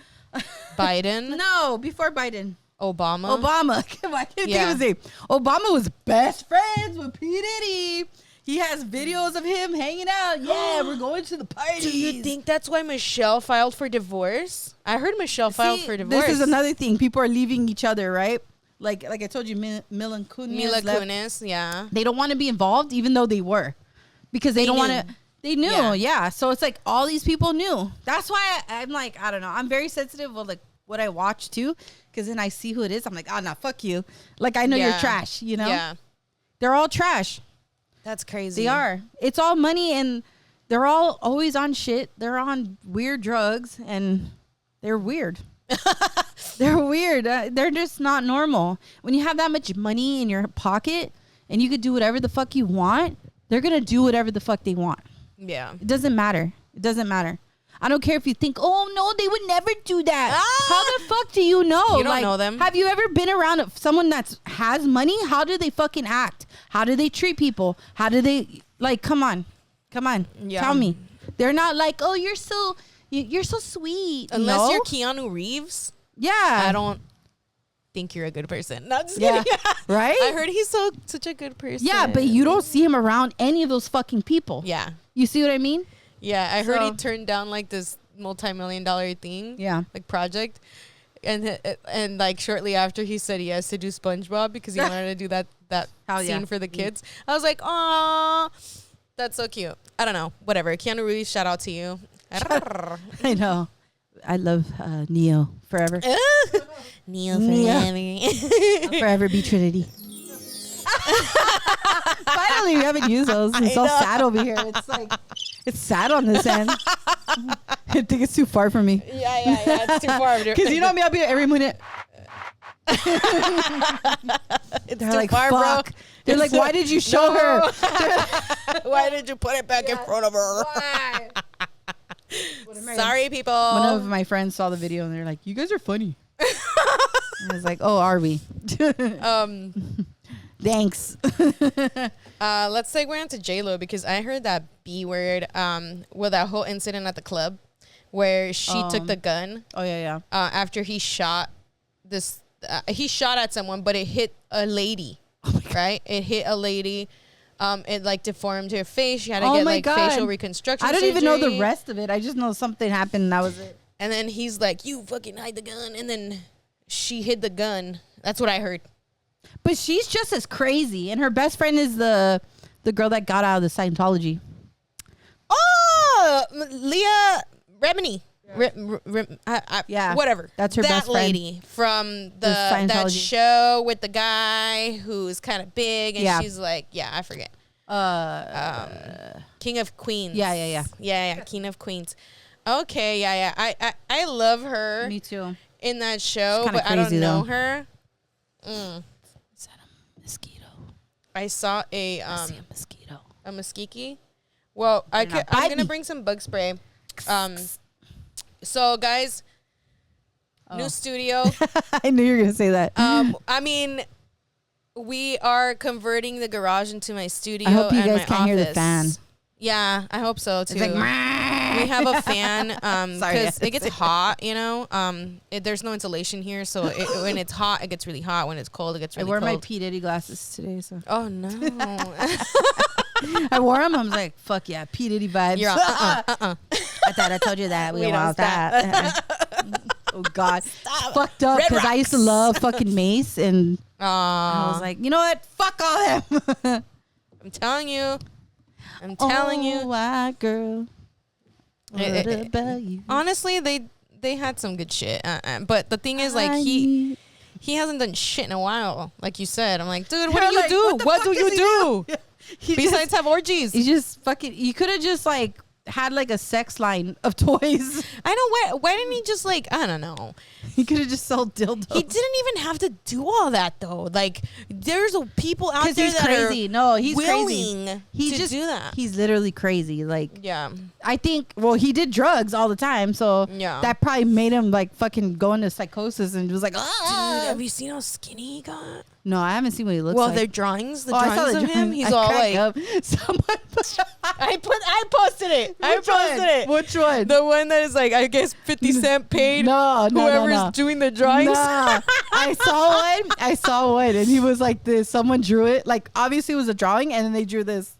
Biden? No, before Biden. Obama. I can't think of his name. Obama was best friends with P. Diddy. He has videos of him hanging out. Yeah, we're going to the party. Do you think that's why Michelle filed for divorce? I heard Michelle filed for divorce. This is another thing. People are leaving each other, right? Like I told you, Mila Kunis, yeah. They don't want to be involved, even though they were. Because they don't want to. They knew, yeah. So it's like all these people knew. That's why I'm like, I don't know. I'm very sensitive with like what I watch too. Because then I see who it is. I'm like, oh, no, fuck you. Like, I know you're trash, Yeah. They're all trash. That's crazy. They are. It's all money and they're all always on shit. They're on weird drugs and they're weird. They're weird. They're just not normal. When you have that much money in your pocket and you could do whatever the fuck you want, they're going to do whatever the fuck they want. Yeah. It doesn't matter. It doesn't matter. I don't care if you think, oh, no, they would never do that. How the fuck do you know? You don't know them. Have you ever been around someone that has money? How do they fucking act? How do they treat people? How do they, like, come on. Yeah. Tell me. They're not like, oh, you're so sweet. Unless you're Keanu Reeves. Yeah. I don't think you're a good person. Not just kidding. Right? I heard he's such a good person. Yeah, but you don't see him around any of those fucking people. Yeah. You see what I mean? Yeah, I heard he turned down like this multi-million-dollar thing. Yeah. Like project. And like shortly after he said yes to do SpongeBob because he wanted to do that scene for the kids. I was like, "Aw, that's so cute." I don't know. Whatever. Keanu Reeves, shout out to you. I know. I love Neo forever. Neo forever. I'll forever be Trinity. Finally, we haven't used those. It's all sad over here. It's like, it's sad on this end. I think it's too far for me. Yeah. It's too far. Because you know me, I'll be every minute. It's They're too like, far, fuck. bro. They're like, why did you show her? Why did you put it back in front of her? Why? Sorry, people. One of my friends saw the video and they're like, you guys are funny. I was like, oh, are we? Thanks. Let's segue into J.Lo because I heard that B word with that whole incident at the club where she took the gun. Oh, yeah. After he shot this, he shot at someone, but it hit a lady. Right? It hit a lady. It like deformed her face. She had to get like facial reconstruction. I don't even know the surgery. rest of it. I just know something happened and that was it. And then he's like, you fucking hide the gun. And then she hid the gun. That's what I heard. But she's just as crazy. And her best friend is the girl that got out of the Scientology. Oh, Leah Remini. Yeah. Whatever. That's her best friend. That lady from that Scientology. show with the guy who's kind of big. And Yeah. she's like, I forget. King of Queens. Yeah. Yeah, King of Queens. Okay, yeah. I love her. Me too. In that show, She's but I don't crazy, know though. her. Is that a mosquito? I saw I see a mosquito. a mosquito. Well, I'm gonna bring some bug spray. So guys, new studio. I knew you were gonna say that. I mean, we are converting the garage into my studio. I hope you and guys my can't hear the office. fan. Yeah, I hope so too. It's like, we have a fan Sorry, because it gets hot, you know. There's no insulation here, so when it's hot, it gets really hot. When it's cold, it gets really I wore cold. my P Diddy glasses today, so Oh no! I wore them. I was like, "Fuck yeah, P Diddy vibes." You're all, I thought I told you that we We don't don't want that. Oh God, it's fucked up Red because I used to love fucking Mace, and I was Aw, like, you know what? Fuck all them. I'm telling you. I'm telling you. White girl. What about you? Honestly, they had some good shit. But the thing is, like, he hasn't done shit in a while. Like you said, I'm like, dude, what do you Like, do? What do you do? He Besides have orgies? He just fucking. You could have just like had like a sex line of toys. I know. Why didn't he just like, I don't know. He could have just sold dildos. He didn't even have to do all that though. Like, there's people out there he's that crazy. are No, he's willing crazy. He to just do that. He's literally crazy. Like, Yeah. I think. Well, he did drugs all the time, so Yeah. that probably made him like fucking go into psychosis and was like, Dude, ah. have you seen how skinny he got? No, I haven't seen what he looks Well, like. their drawings, Oh, I saw of the him, drawing. he's I all cracked like, up. Someone. I posted it. I Which posted one? it. Which one? The one that is like, I guess 50 Cent paid No, whoever's no. doing the drawings. Nah, I saw one, and he was like this. Someone drew it. Like, obviously, it was a drawing, and then they drew this.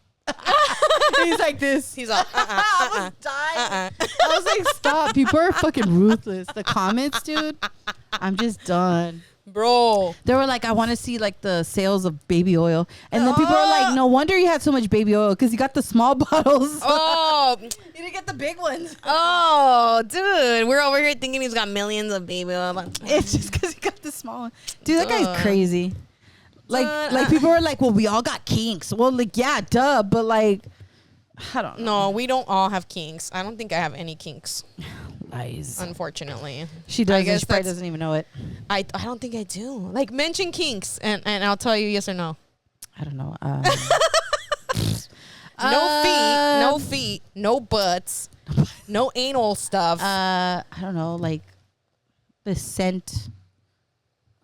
He's like this. He's all, I was dying. I was like, stop. People are fucking ruthless. The comments, dude. I'm just done. Bro. They were like, I want to see like the sales of baby oil. And then people were like, no wonder he had so much baby oil because he got the small bottles. Oh, He didn't get the big ones. oh, dude. We're over here thinking he's got millions of baby oil. It's just because he got the small one. Dude, that Duh. guy's crazy. Like, Dude, like people were like, well, we all got kinks. Well, like, yeah, duh. But like, I don't know. No, we don't all have kinks. I don't think I have any kinks, Lies. unfortunately. She does. I And guess she probably that's- doesn't even know it. I don't think I do. Like, mention kinks, and I'll tell you yes or no. I don't know. No feet, no butts, no anal stuff. I don't know. Like the scent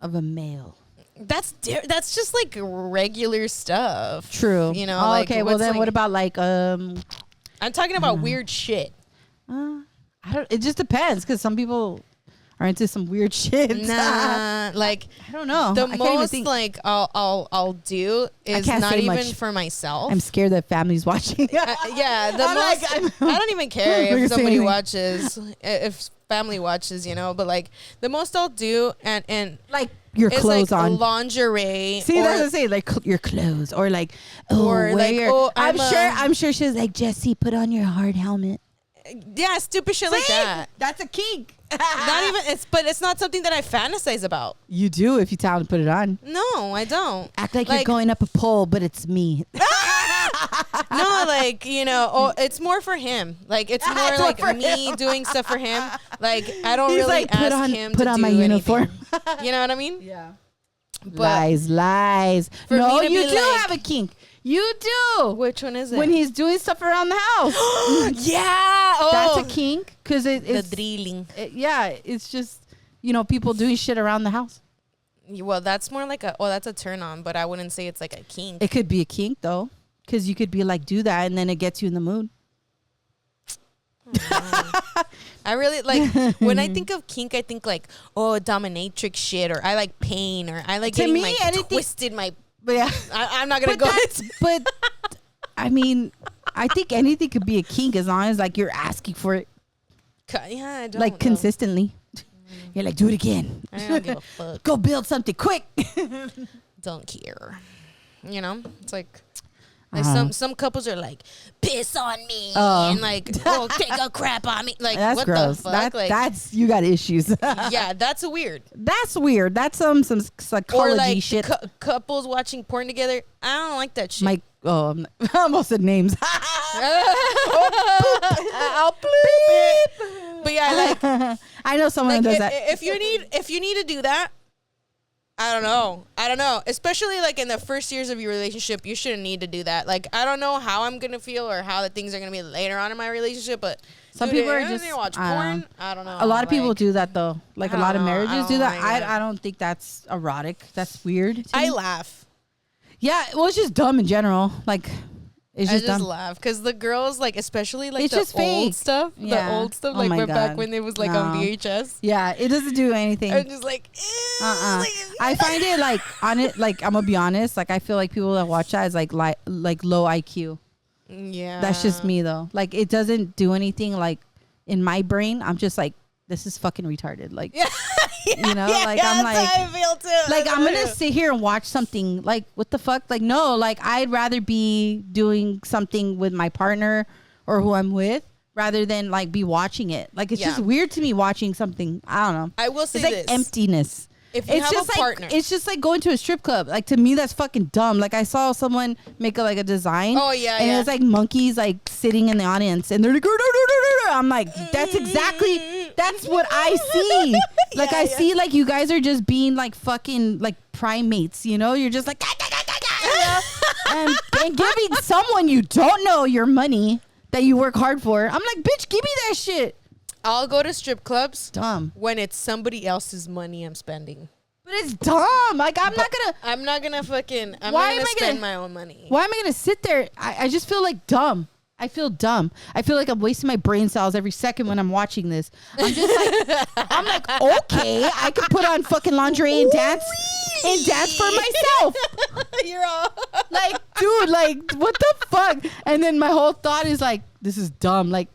of a male. That's just like regular stuff. True. You know. Oh, like, okay. Well, what's, then like- what about like I'm talking about weird shit. I don't. It just depends because some people are into some weird shit. Nah, like I don't know. the I can't even most think. like I'll do is can't not say even much. for myself. I'm scared that family's watching. Yeah, the I'm most. like, I don't even care We're if somebody saying- watches, if family watches, you know. But like the most I'll do and like your is clothes like on. lingerie. See, or, that's what I say. Like your clothes, or like, Or wear like, your- oh, I'm sure she was like, Jesse, put on your hard helmet. yeah, stupid shit like See? that. That's a kink. Not even but it's not something that I fantasize about. You do if you tell them to put it on. No, I don't. Act like you're Like- going up a pole, but it's me. No, like, you know, it's more for him. Like, it's more like me doing stuff for him. Like, I don't really like, ask him to do my uniform. You know what I mean? Yeah. But lies. for No, me to you be do like- have a kink. You do. Which one is it? When he's doing stuff around the house. Yeah. Oh. That's a kink because it's the drilling. Yeah, it's just, you know, people doing shit around the house. Well, that's more like that's a turn on, but I wouldn't say it's like a kink. It could be a kink though, because you could be like, do that, and then it gets you in the mood. I really like when I think of kink, I think like, dominatrix shit, or I like pain, or I like getting my twisted my. But yeah, I'm not gonna go. But I mean, I think anything could be a kink as long as like you're asking for it. Yeah, I don't like know. consistently. You're like, do it again. I don't give a fuck. Go build something quick. Don't care. You know, it's like Uh-huh. some couples are like, piss on me, Oh. and like, take a crap on me. Like, That's what gross. the fuck? Like, That's you got issues. yeah, that's weird. That's weird. That's some Or psychology like shit. Couples watching porn together. I don't like that shit. I almost said names. I'll bleep it. But yeah, like, I know someone like who does that. if you need to do that, I don't know. Especially like in the first years of your relationship, you shouldn't need to do that. Like, I don't know how I'm gonna feel or how the things are gonna be later on in my relationship, but Some dude, people are if you just need to watch porn. I don't know. A lot of people like, do that though. Like I a lot of don't know. marriages I do don't that. like it. I don't think that's erotic. That's weird. to I me. laugh. Yeah, well, it's just dumb in general. Like, it's I just just dumb. laugh because the girls, like, especially like It's the just old fake. stuff, Yeah. the old stuff, Oh like my went back God. when it was like on No. VHS. Yeah, it doesn't do anything. I'm just like, ew, like, I find it like on it. Like, I'm gonna be honest. Like, I feel like people that watch that is like low IQ. yeah, That's just me though. Like, it doesn't do anything. Like, in my brain, I'm just like, this is fucking retarded. Like, Yeah. you know, Yeah, like I'm that's like, how I feel too. like That's I'm how I gonna feel. sit here and watch something. Like, what the fuck? Like, no. Like, I'd rather be doing something with my partner or who I'm with rather than like be watching it. Like, it's Yeah. just weird to me watching something. I don't know. I will say It's like this. emptiness. If you It's have just a like partner. it's just like going to a strip club. Like, to me, that's fucking dumb. Like, I saw someone make a design. Oh, yeah, and yeah. it's like monkeys like sitting in the audience, and they're like, I'm like, that's what I see. Like, I see like you guys are just being like fucking like primates. You know, you're just like, and giving someone you don't know your money that you work hard for. I'm like, bitch, give me that shit. I'll go to strip clubs Dumb. when it's somebody else's money I'm spending. But it's dumb. Like, I'm not gonna Why am not gonna I spend gonna- my own money. Why am I gonna sit there? I just feel like dumb. I feel dumb. I feel like I'm wasting my brain cells every second when I'm watching this. I'm just like, I'm like, okay, I could put on fucking lingerie and dance for myself. You're all Like, dude, like, what the fuck? And then my whole thought is like, this is dumb. Like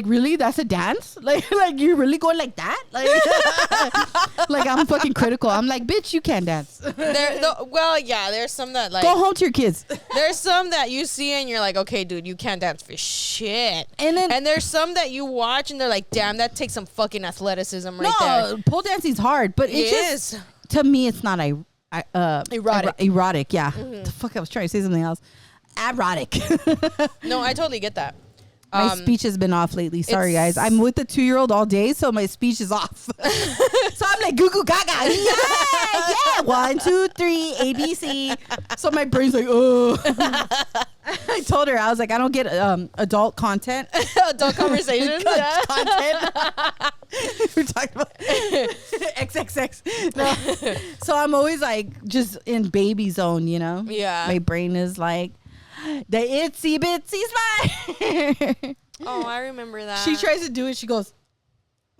really? That's a dance? Like you really going like that? Like I'm fucking critical. I'm like, bitch, you can't dance. there's some that like Go home to your kids. there's some that you see and you're like, okay, dude, you can't dance for shit. And there's some that you watch and they're like, damn, that takes some fucking athleticism right there. No, pole dancing's hard, but It it's just, is. to me, it's not Erotic. Erotic, yeah. The fuck, I was trying to say something else. Erotic. No, I totally get that. My speech has been off lately. Sorry, it's- guys. I'm with the 2-year-old all day, so my speech is off. So I'm like, goo goo gaga. Yeah. 1, 2, 3, ABC. So my brain's like, oh. I told her, I was like, I don't get adult content. Adult conversations. Yeah. Content. We're talking about XXX. No. So I'm always like just in baby zone, you know? Yeah. My brain is like, the itsy bitsy spider. Oh, I remember that. She tries to do it. She goes.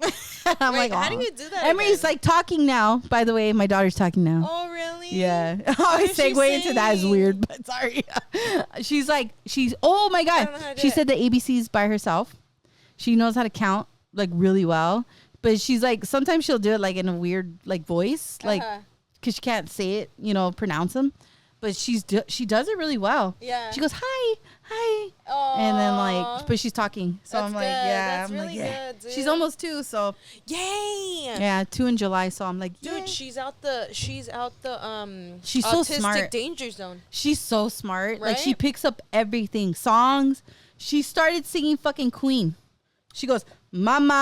I'm Wait, like, how do "Aw." you do that Emery's again? like talking now. By the way, my daughter's talking now. Oh, really? Yeah. I does she segue into that is sing? weird, but sorry. Oh my I God. don't know how to She do said the ABCs by herself. She knows how to count like really well, but she's like, sometimes she'll do it like in a weird like voice, like, cause she can't say it, you know, pronounce them, but she does it really well. Yeah. She goes, hi. Aw. And then like, but she's talking. So That's I'm like, good. yeah. That's I'm really like, yeah. good, dude. She's almost 2, so Yay! yeah, 2 in July. So I'm like, Dude, yay. she's out the She's autistic so smart. danger zone. She's so smart. Like she Right? picks up everything. Songs. She started singing fucking Queen. She goes, Mama.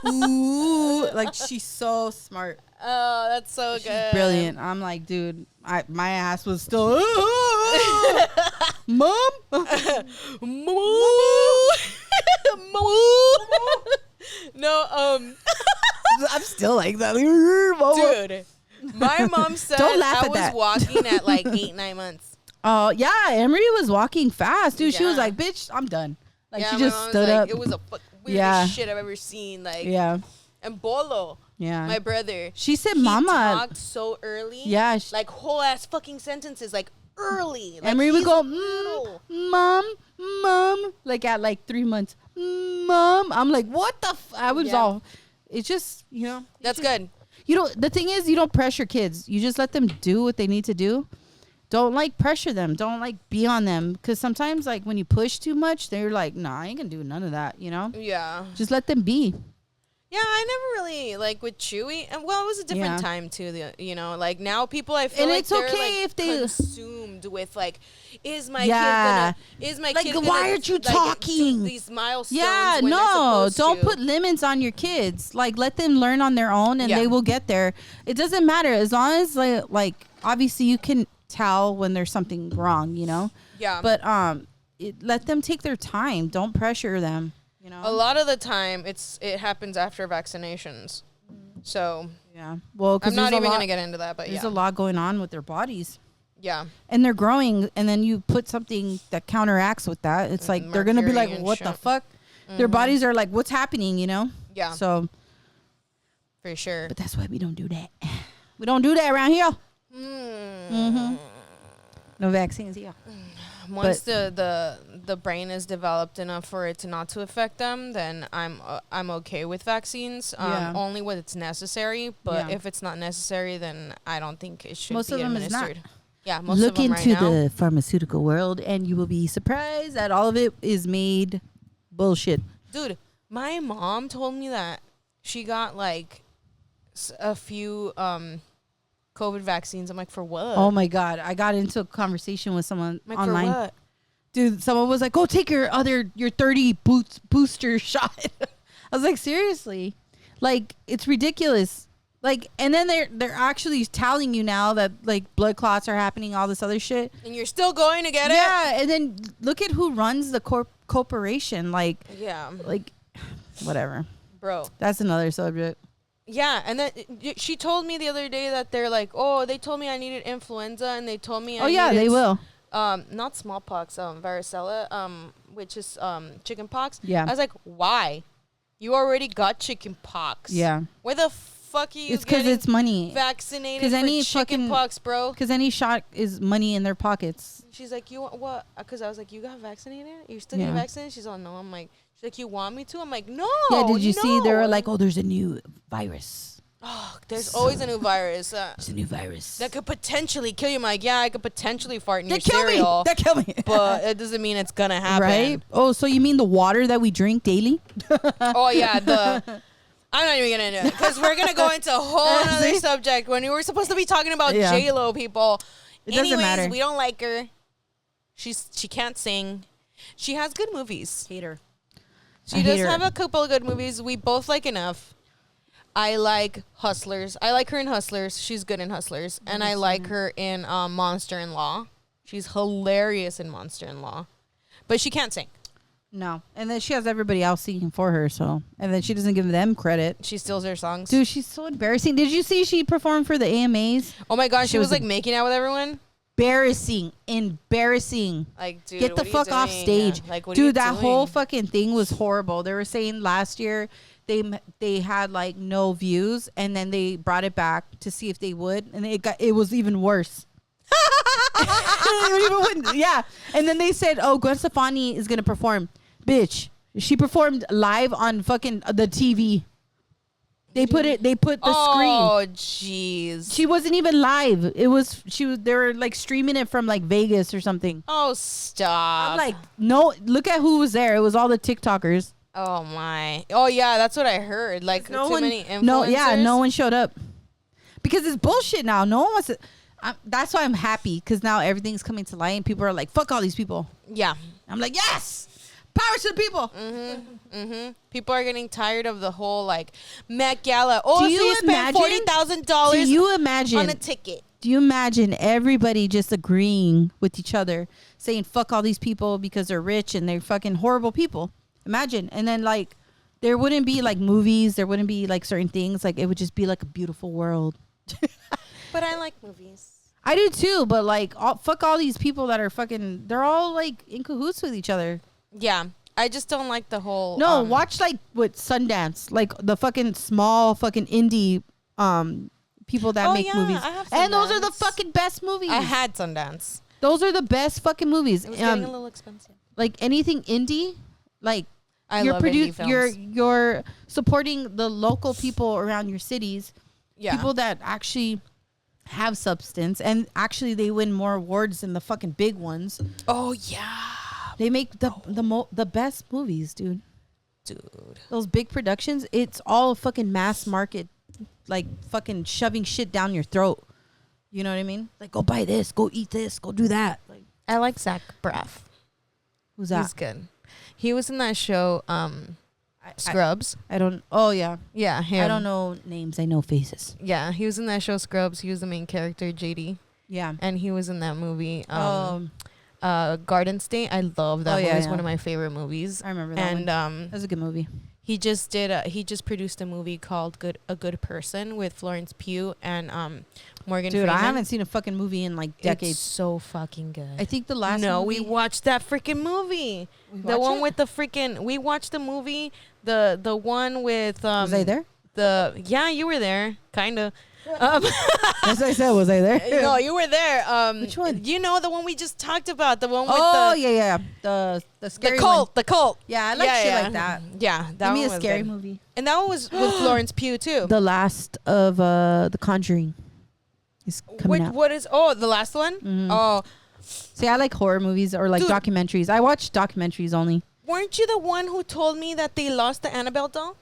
Ooh, like she's so smart. Oh, that's so She's good. brilliant. I'm like, dude, my ass was still, Mom. No, I'm still like that. Mama. dude, my mom said Don't laugh I at was that. walking at like 8-9 months. Oh, yeah. Emery was walking fast, dude. She was Yeah. like, bitch, I'm done. Like, Yeah, she my just mom was stood like, up. It was a weirdest Yeah. shit I've ever seen. Like, Yeah. and Bolo, Yeah. my brother, She said, he Mama. talked so early. Yeah. Like whole ass fucking sentences, like early. Like, Emery would he's go, little. Mom, like at like 3 months. Mom. I'm like, what the I was Yeah. all, it's just, you know. That's good. You know, the thing is, you don't pressure kids. You just let them do what they need to do. Don't like pressure them. Don't like be on them. Because sometimes like when you push too much, they're like, nah, I ain't gonna do none of that, you know? Yeah. Just let them be. Yeah, I never really like with Chewy, and well, it was a different Yeah. time too. Like now people, I feel And like it's they're okay like if they- consumed with like, is my Yeah. kid gonna? Is my Like, kid why gonna, aren't you like, do talking? these milestones? Yeah, when they're no, supposed don't to? put limits on your kids. Like, let them learn on their own, and Yeah. they will get there. It doesn't matter as long as like obviously you can tell when there's something wrong, you know. Yeah, But let them take their time. Don't pressure them. You know. a lot of the time it happens after vaccinations. So Yeah. Well, because I'm not even gonna get into that, but there's yeah, a lot going on with their bodies, yeah, and they're growing, and then you put something that counteracts with that. It's like they're gonna be Mercury like, and "What the shit. fuck?" Their bodies are like, "What's happening?" You know. yeah, So, for sure. but that's why we don't do that. We don't do that around here. Mm. No vaccines here. Once the brain is developed enough for it to not to affect them, then I'm okay with vaccines. Yeah. Only when it's necessary, but Yeah. if it's not necessary, then I don't think it should Most be of them is not. administered. Yeah, most Look of them into right now. the pharmaceutical world, and you will be surprised that all of it is made bullshit. Dude, my mom told me that she got like a few COVID vaccines. I'm like, for what? Oh my god! I got into a conversation with someone I'm like, online. for what? Dude, someone was like, "Go take your 30 booster shot." I was like, "Seriously?" Like, it's ridiculous. Like, and then they're actually telling you now that like blood clots are happening, all this other shit. And you're still going to get it? Yeah, and then look at who runs the corporation. Like, Yeah, whatever. bro. That's another subject. Yeah, and then she told me the other day that they're like, oh, they told me I needed influenza, and they told me Oh yeah, they will. not smallpox, varicella, which is chicken pox. Yeah. I was like, why? You already got chicken pox. Yeah. Where the fuck are you It's because getting it's money. vaccinated 'Cause for any chicken fucking- pox, bro? Because any shot is money in their pockets. She's like, you want what? Because I was like, you got vaccinated? You're still Yeah. getting vaccinated? She's all, no. I'm like, she's like, you want me to? I'm like, no. Yeah, did you see? They were no. like, "Oh, there's a new virus. oh, there's always a new virus. There's a new virus That could potentially kill you. I'm like, yeah, I could potentially fart in your That kill cereal. me. That kill me. But it doesn't mean it's gonna happen. Right? Oh, so you mean the water that we drink daily? Oh yeah, I'm not even gonna do it because we're gonna go into a whole other See? subject when we were supposed to be talking about Yeah. J.Lo, people. It doesn't Anyways, matter. we don't like her. She can't sing. She has good movies. Hater. She does have a couple of good movies. We both like enough. I like Hustlers. I like her in Hustlers. She's good in Hustlers. And I like her in Monster in Law. She's hilarious in Monster in Law. But she can't sing. No. And then she has everybody else singing for her, so. And then she doesn't give them credit. She steals their songs. Dude, she's so embarrassing. Did you see she performed for the AMAs? Oh my gosh, she was was like making out with everyone. Embarrassing. Like, dude, Get the what are you fuck off doing? stage. Like, what are you Dude, that whole doing? fucking thing was horrible. They were saying last year they had like no views, and then they brought it back to see if they would, and it was even worse. Yeah. And then they said, "Oh, Gwen Stefani is gonna perform." Bitch, she performed live on fucking the TV. They put the screen. Oh, jeez. She wasn't even live. It was they were like streaming it from like Vegas or something. Oh, stop. I'm like, no, look at who was there. It was all the TikTokers. Oh my. Oh yeah, that's what I heard. Like many influencers. No one showed up. Because it's bullshit now. No one wants to. That's why I'm happy, because now everything's coming to light and people are like, fuck all these people. Yeah. I'm like, yes! Power to the people. People are getting tired of the whole like Met Gala. Oh, Do so you you spent imagine- $40,000 Do you imagine on a ticket. Do you imagine everybody just agreeing with each other, saying fuck all these people because they're rich and they're fucking horrible people? Imagine. And then like there wouldn't be like movies, there wouldn't be like certain things, like it would just be like a beautiful world. But I like movies. I do too, but like fuck all these people that are fucking, they're all like in cahoots with each other. Yeah. I just don't like the whole Watch like with Sundance, like the fucking small fucking indie people that make movies. I have And those are the Sundance. fucking best movies. I had Sundance. Those are the best fucking movies. It was getting a little expensive. Like anything indie, like I love indie films. you're supporting the local people around your cities. Yeah. People that actually have substance, and actually they win more awards than the fucking big ones. Oh yeah. They make the best movies, dude. Dude. Those big productions, it's all fucking mass market, like fucking shoving shit down your throat. You know what I mean? Like, go buy this, go eat this, go do that. Like, I like Zach Braff. who's that? He's good. He was in that show Scrubs. I don't. Oh yeah. Yeah, him. I don't know names. I know faces. Yeah, he was in that show Scrubs. He was the main character, JD. Yeah. And he was in that movie Garden State. I love that movie. It's one of my favorite movies. I remember that one. And That was a good movie. he just produced a movie called A Good Person with Florence Pugh and Morgan Dude, Freeman. I haven't seen a fucking movie in like decades. It's so fucking good. I think the last we watched that freaking movie. The watched one it? with the freaking. We watched the movie. The one with. Was I there? Yeah, you were there, kind of. As I said, was I there? No, you were there. Which one? You know the one we just talked about. The one with yeah. The scary the cult. one. The cult. Yeah, I like shit like that. Yeah, that Give me one a was scary good. movie. And that one was with Florence Pugh too. The last of The Conjuring is coming out. What is? Oh, the last one. Mhm. Oh, See, I like horror movies or like Dude. documentaries. I watch documentaries only. weren't you the one who told me that they lost the Annabelle doll?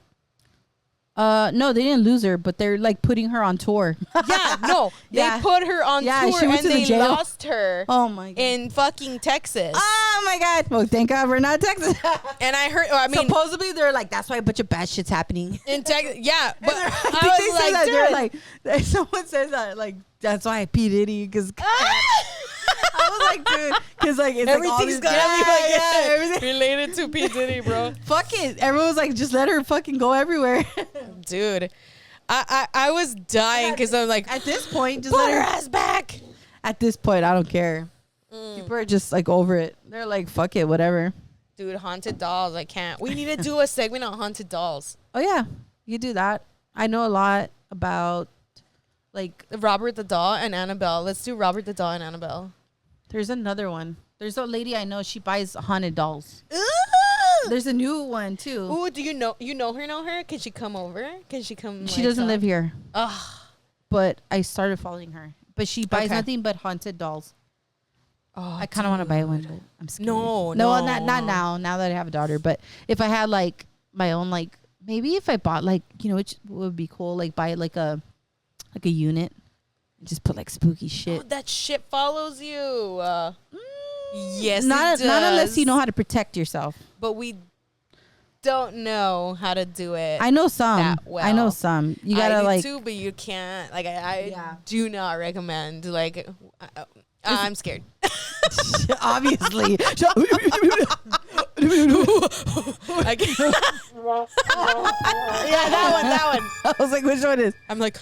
No, they didn't lose her, but they're like putting her on tour. Yeah, no, Yeah. they put her on Yeah, tour she went and to the they jail. lost her Oh my god. in fucking Texas. Oh my god. Well, thank God we're not Texas. And I heard, I mean, supposedly they're like, that's why a bunch of bad shit's happening. in Texas, yeah, but I think I they was say like, that. They're dude, like, someone says that, like, that's why P Diddy, because I was like, dude, because like it's like all everything's this, gonna be like everything. related to P Diddy, bro. Fuck it. Everyone's like, just let her fucking go everywhere. Dude, I was dying because I'm like, At this point, just put let her her. ass back. At this point, I don't care. People are just like over it. They're like, fuck it, whatever. Dude, haunted dolls, I can't. We need to do a segment on haunted dolls. Oh yeah, you do that. I know a lot about like. Robert the doll and Annabelle. Let's do Robert the doll and Annabelle. There's another one. There's a lady I know. She buys haunted dolls. There's a new one too. Ooh, do you know her? Can she come over? Can she come? She doesn't live here. Ugh. But I started following her. But she buys Okay. nothing but haunted dolls. Oh, I kind of want to buy one, but I'm scared. No, not now. Now that I have a daughter, but if I had like my own, like maybe if I bought like which would be cool, like buy like a unit, and just put like spooky shit. Oh, that shit follows you. Yes, not it not unless does. you know how to protect yourself. But we don't know how to do it. I know some. that well. I know some. You gotta I do like. too, but you can't. Like I Yeah. do not recommend. Like I'm scared. Obviously. I can't. Yeah, that one. I was like, which one is? I'm like,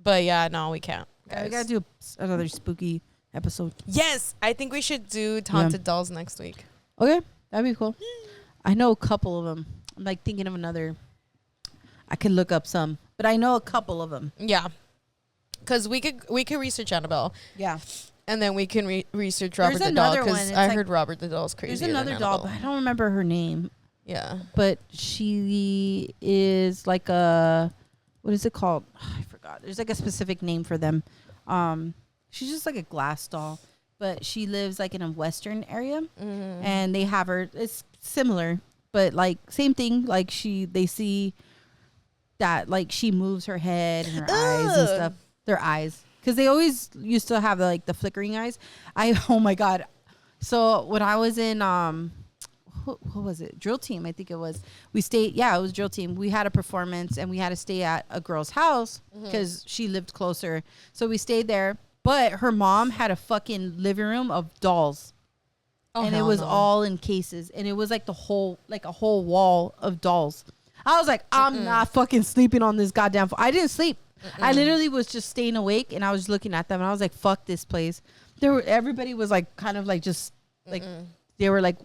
but yeah, no, we can't. Yeah, we guys. gotta do another spooky episode. Yes, I think we should do haunted dolls next week. Okay, that'd be cool. I know a couple of them. I'm like thinking of another. I could look up some, but I know a couple of them. Yeah, because we could research Annabelle, Yeah. and then we can research Robert There's the doll another one. because It's I like- heard Robert the doll's crazy. There's another doll, but I don't remember her name. Yeah. But she is like a, what is it called? I forgot. There's like a specific name for them. She's just like a glass doll, but she lives like in a Western area, and they have her. It's similar, but like same thing. Like they see that like she moves her head and her eyes and stuff. Their eyes, because they always used to have like the flickering eyes. Oh my god. So when I was in what was it? Drill team, I think it was. We stayed. Yeah, it was drill team. We had a performance and we had to stay at a girl's house because she lived closer. So we stayed there. But her mom had a fucking living room of dolls. Oh, and it was all in cases. And it was like a whole wall of dolls. I was like, I'm not fucking sleeping on this goddamn I didn't sleep. I literally was just staying awake and I was looking at them and I was like, fuck this place. Everybody was like kind of like just like they were like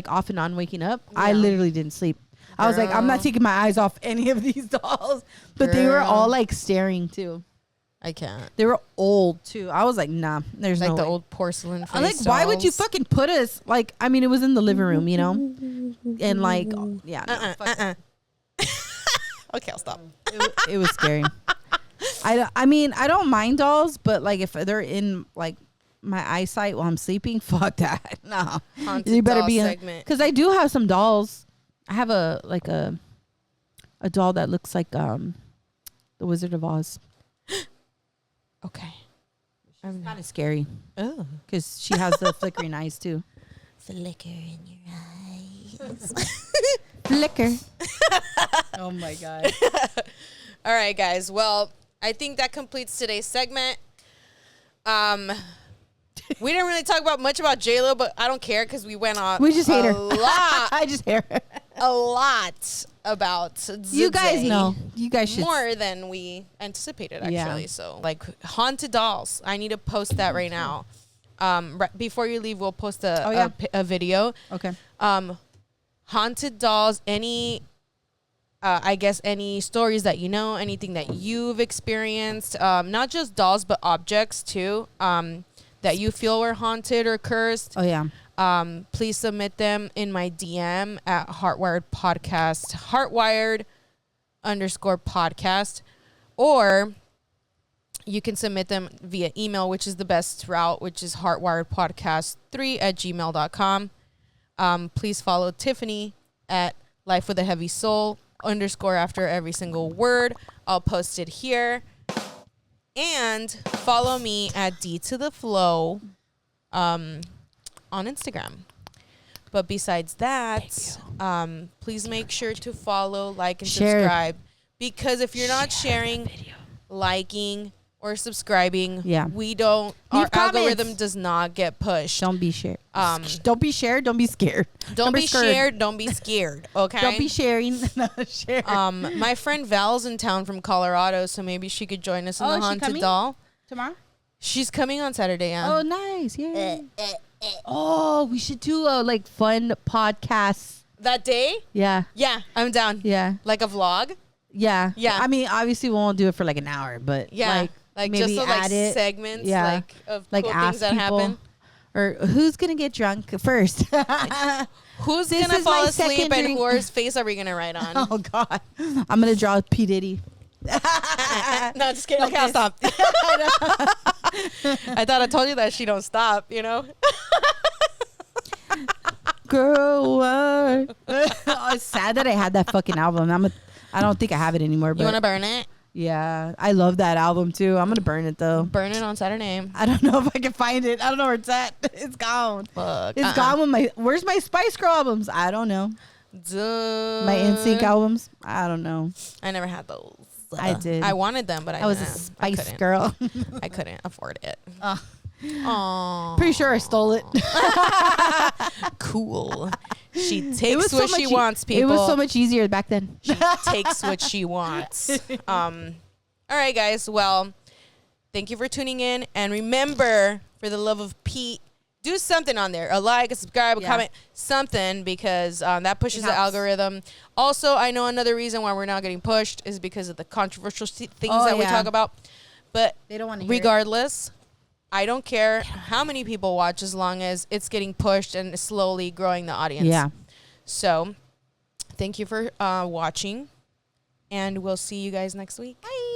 off and on waking up. Yeah. I literally didn't sleep. Girl. I was like, I'm not taking my eyes off any of these dolls. But they were all like staring too. I can't. They were old too. I was like, nah, there's like no the way. old porcelain face. I'm like, why would you fucking put us like? I mean, it was in the living room, you know, and like, yeah. No, okay, I'll stop. It was scary. I mean, I don't mind dolls, but like if they're in like my eyesight while I'm sleeping, fuck that. No, you better be in. Because I do have some dolls. I have a doll that looks like the Wizard of Oz. Okay. It's kind of scary. Oh. Because she has the flickering eyes, too. Flicker in your eyes. Flicker. Oh, my God. All right, guys. Well, I think that completes today's segment. We didn't really talk much about J.Lo, but I don't care because we went on we just hate her. lot. I just hate her. A lot about you guys know. You guys should. More than we anticipated, actually. Yeah. So, like, haunted dolls. I need to post that right now. Before you leave, we'll post a video. Okay. Haunted dolls, I guess any stories that you know, anything that you've experienced, not just dolls, but objects, too, that you feel were haunted or cursed. Oh, yeah. Please submit them in my DM at HeartWired Podcast, HeartWired_podcast, or you can submit them via email, which is the best route, which is heartwiredpodcast3@gmail.com. Please follow Tiffany at lifewithaheavysoul_ after every single word. I'll post it here. And follow me at D2TheFlow on Instagram. But besides that, please make sure to follow, like, and subscribe. Because if you're not sharing, liking, or subscribing, we don't. Our algorithm does not get pushed. Don't be shared. Don't be shared. Don't be scared. Don't be shared. Don't be scared. Okay. Don't be sharing. Share. My friend Val's in town from Colorado, so maybe she could join us in the haunted doll tomorrow. She's coming on Saturday. Yeah. Oh, nice. Yeah. Oh, we should do a like fun podcast that day. Yeah. Yeah, I'm down. Yeah. Like a vlog. Yeah. Yeah. I mean, obviously we won't do it for like an hour, but like maybe just so, add it. Segments like of like cool ask things that people, happen. Or who's gonna get drunk first? Who's gonna fall asleep and whose face are we gonna write on? Oh God, I'm gonna draw P Diddy. No, just kidding. Okay, I'll stop. I thought I told you that she don't stop, you know. Girl, what? Oh, it's sad that I had that fucking album. I don't think I have it anymore. But you wanna burn it? Yeah, I love that album too. I'm gonna burn it though. Burn it on Saturday. I don't know if I can find it. I don't know where it's at. It's gone. Fuck. It's gone with where's my Spice Girl albums? I don't know. Duh. My NSYNC albums? I don't know. I never had those. I did. I wanted them, but I was a Spice Girl. I couldn't afford it. Aww. Pretty sure I stole it. Cool. She takes what she wants, people. It was so much easier back then. She takes what she wants. All right, guys. Well, thank you for tuning in. And remember, for the love of Pete, do something on there. A like, a subscribe, a comment, something, because that pushes the algorithm. Also, I know another reason why we're not getting pushed is because of the controversial things that we talk about. But they don't want to hear regardless, I don't care how many people watch as long as it's getting pushed and slowly growing the audience. Yeah. So Thank you for watching, and we'll see you guys next week. Bye.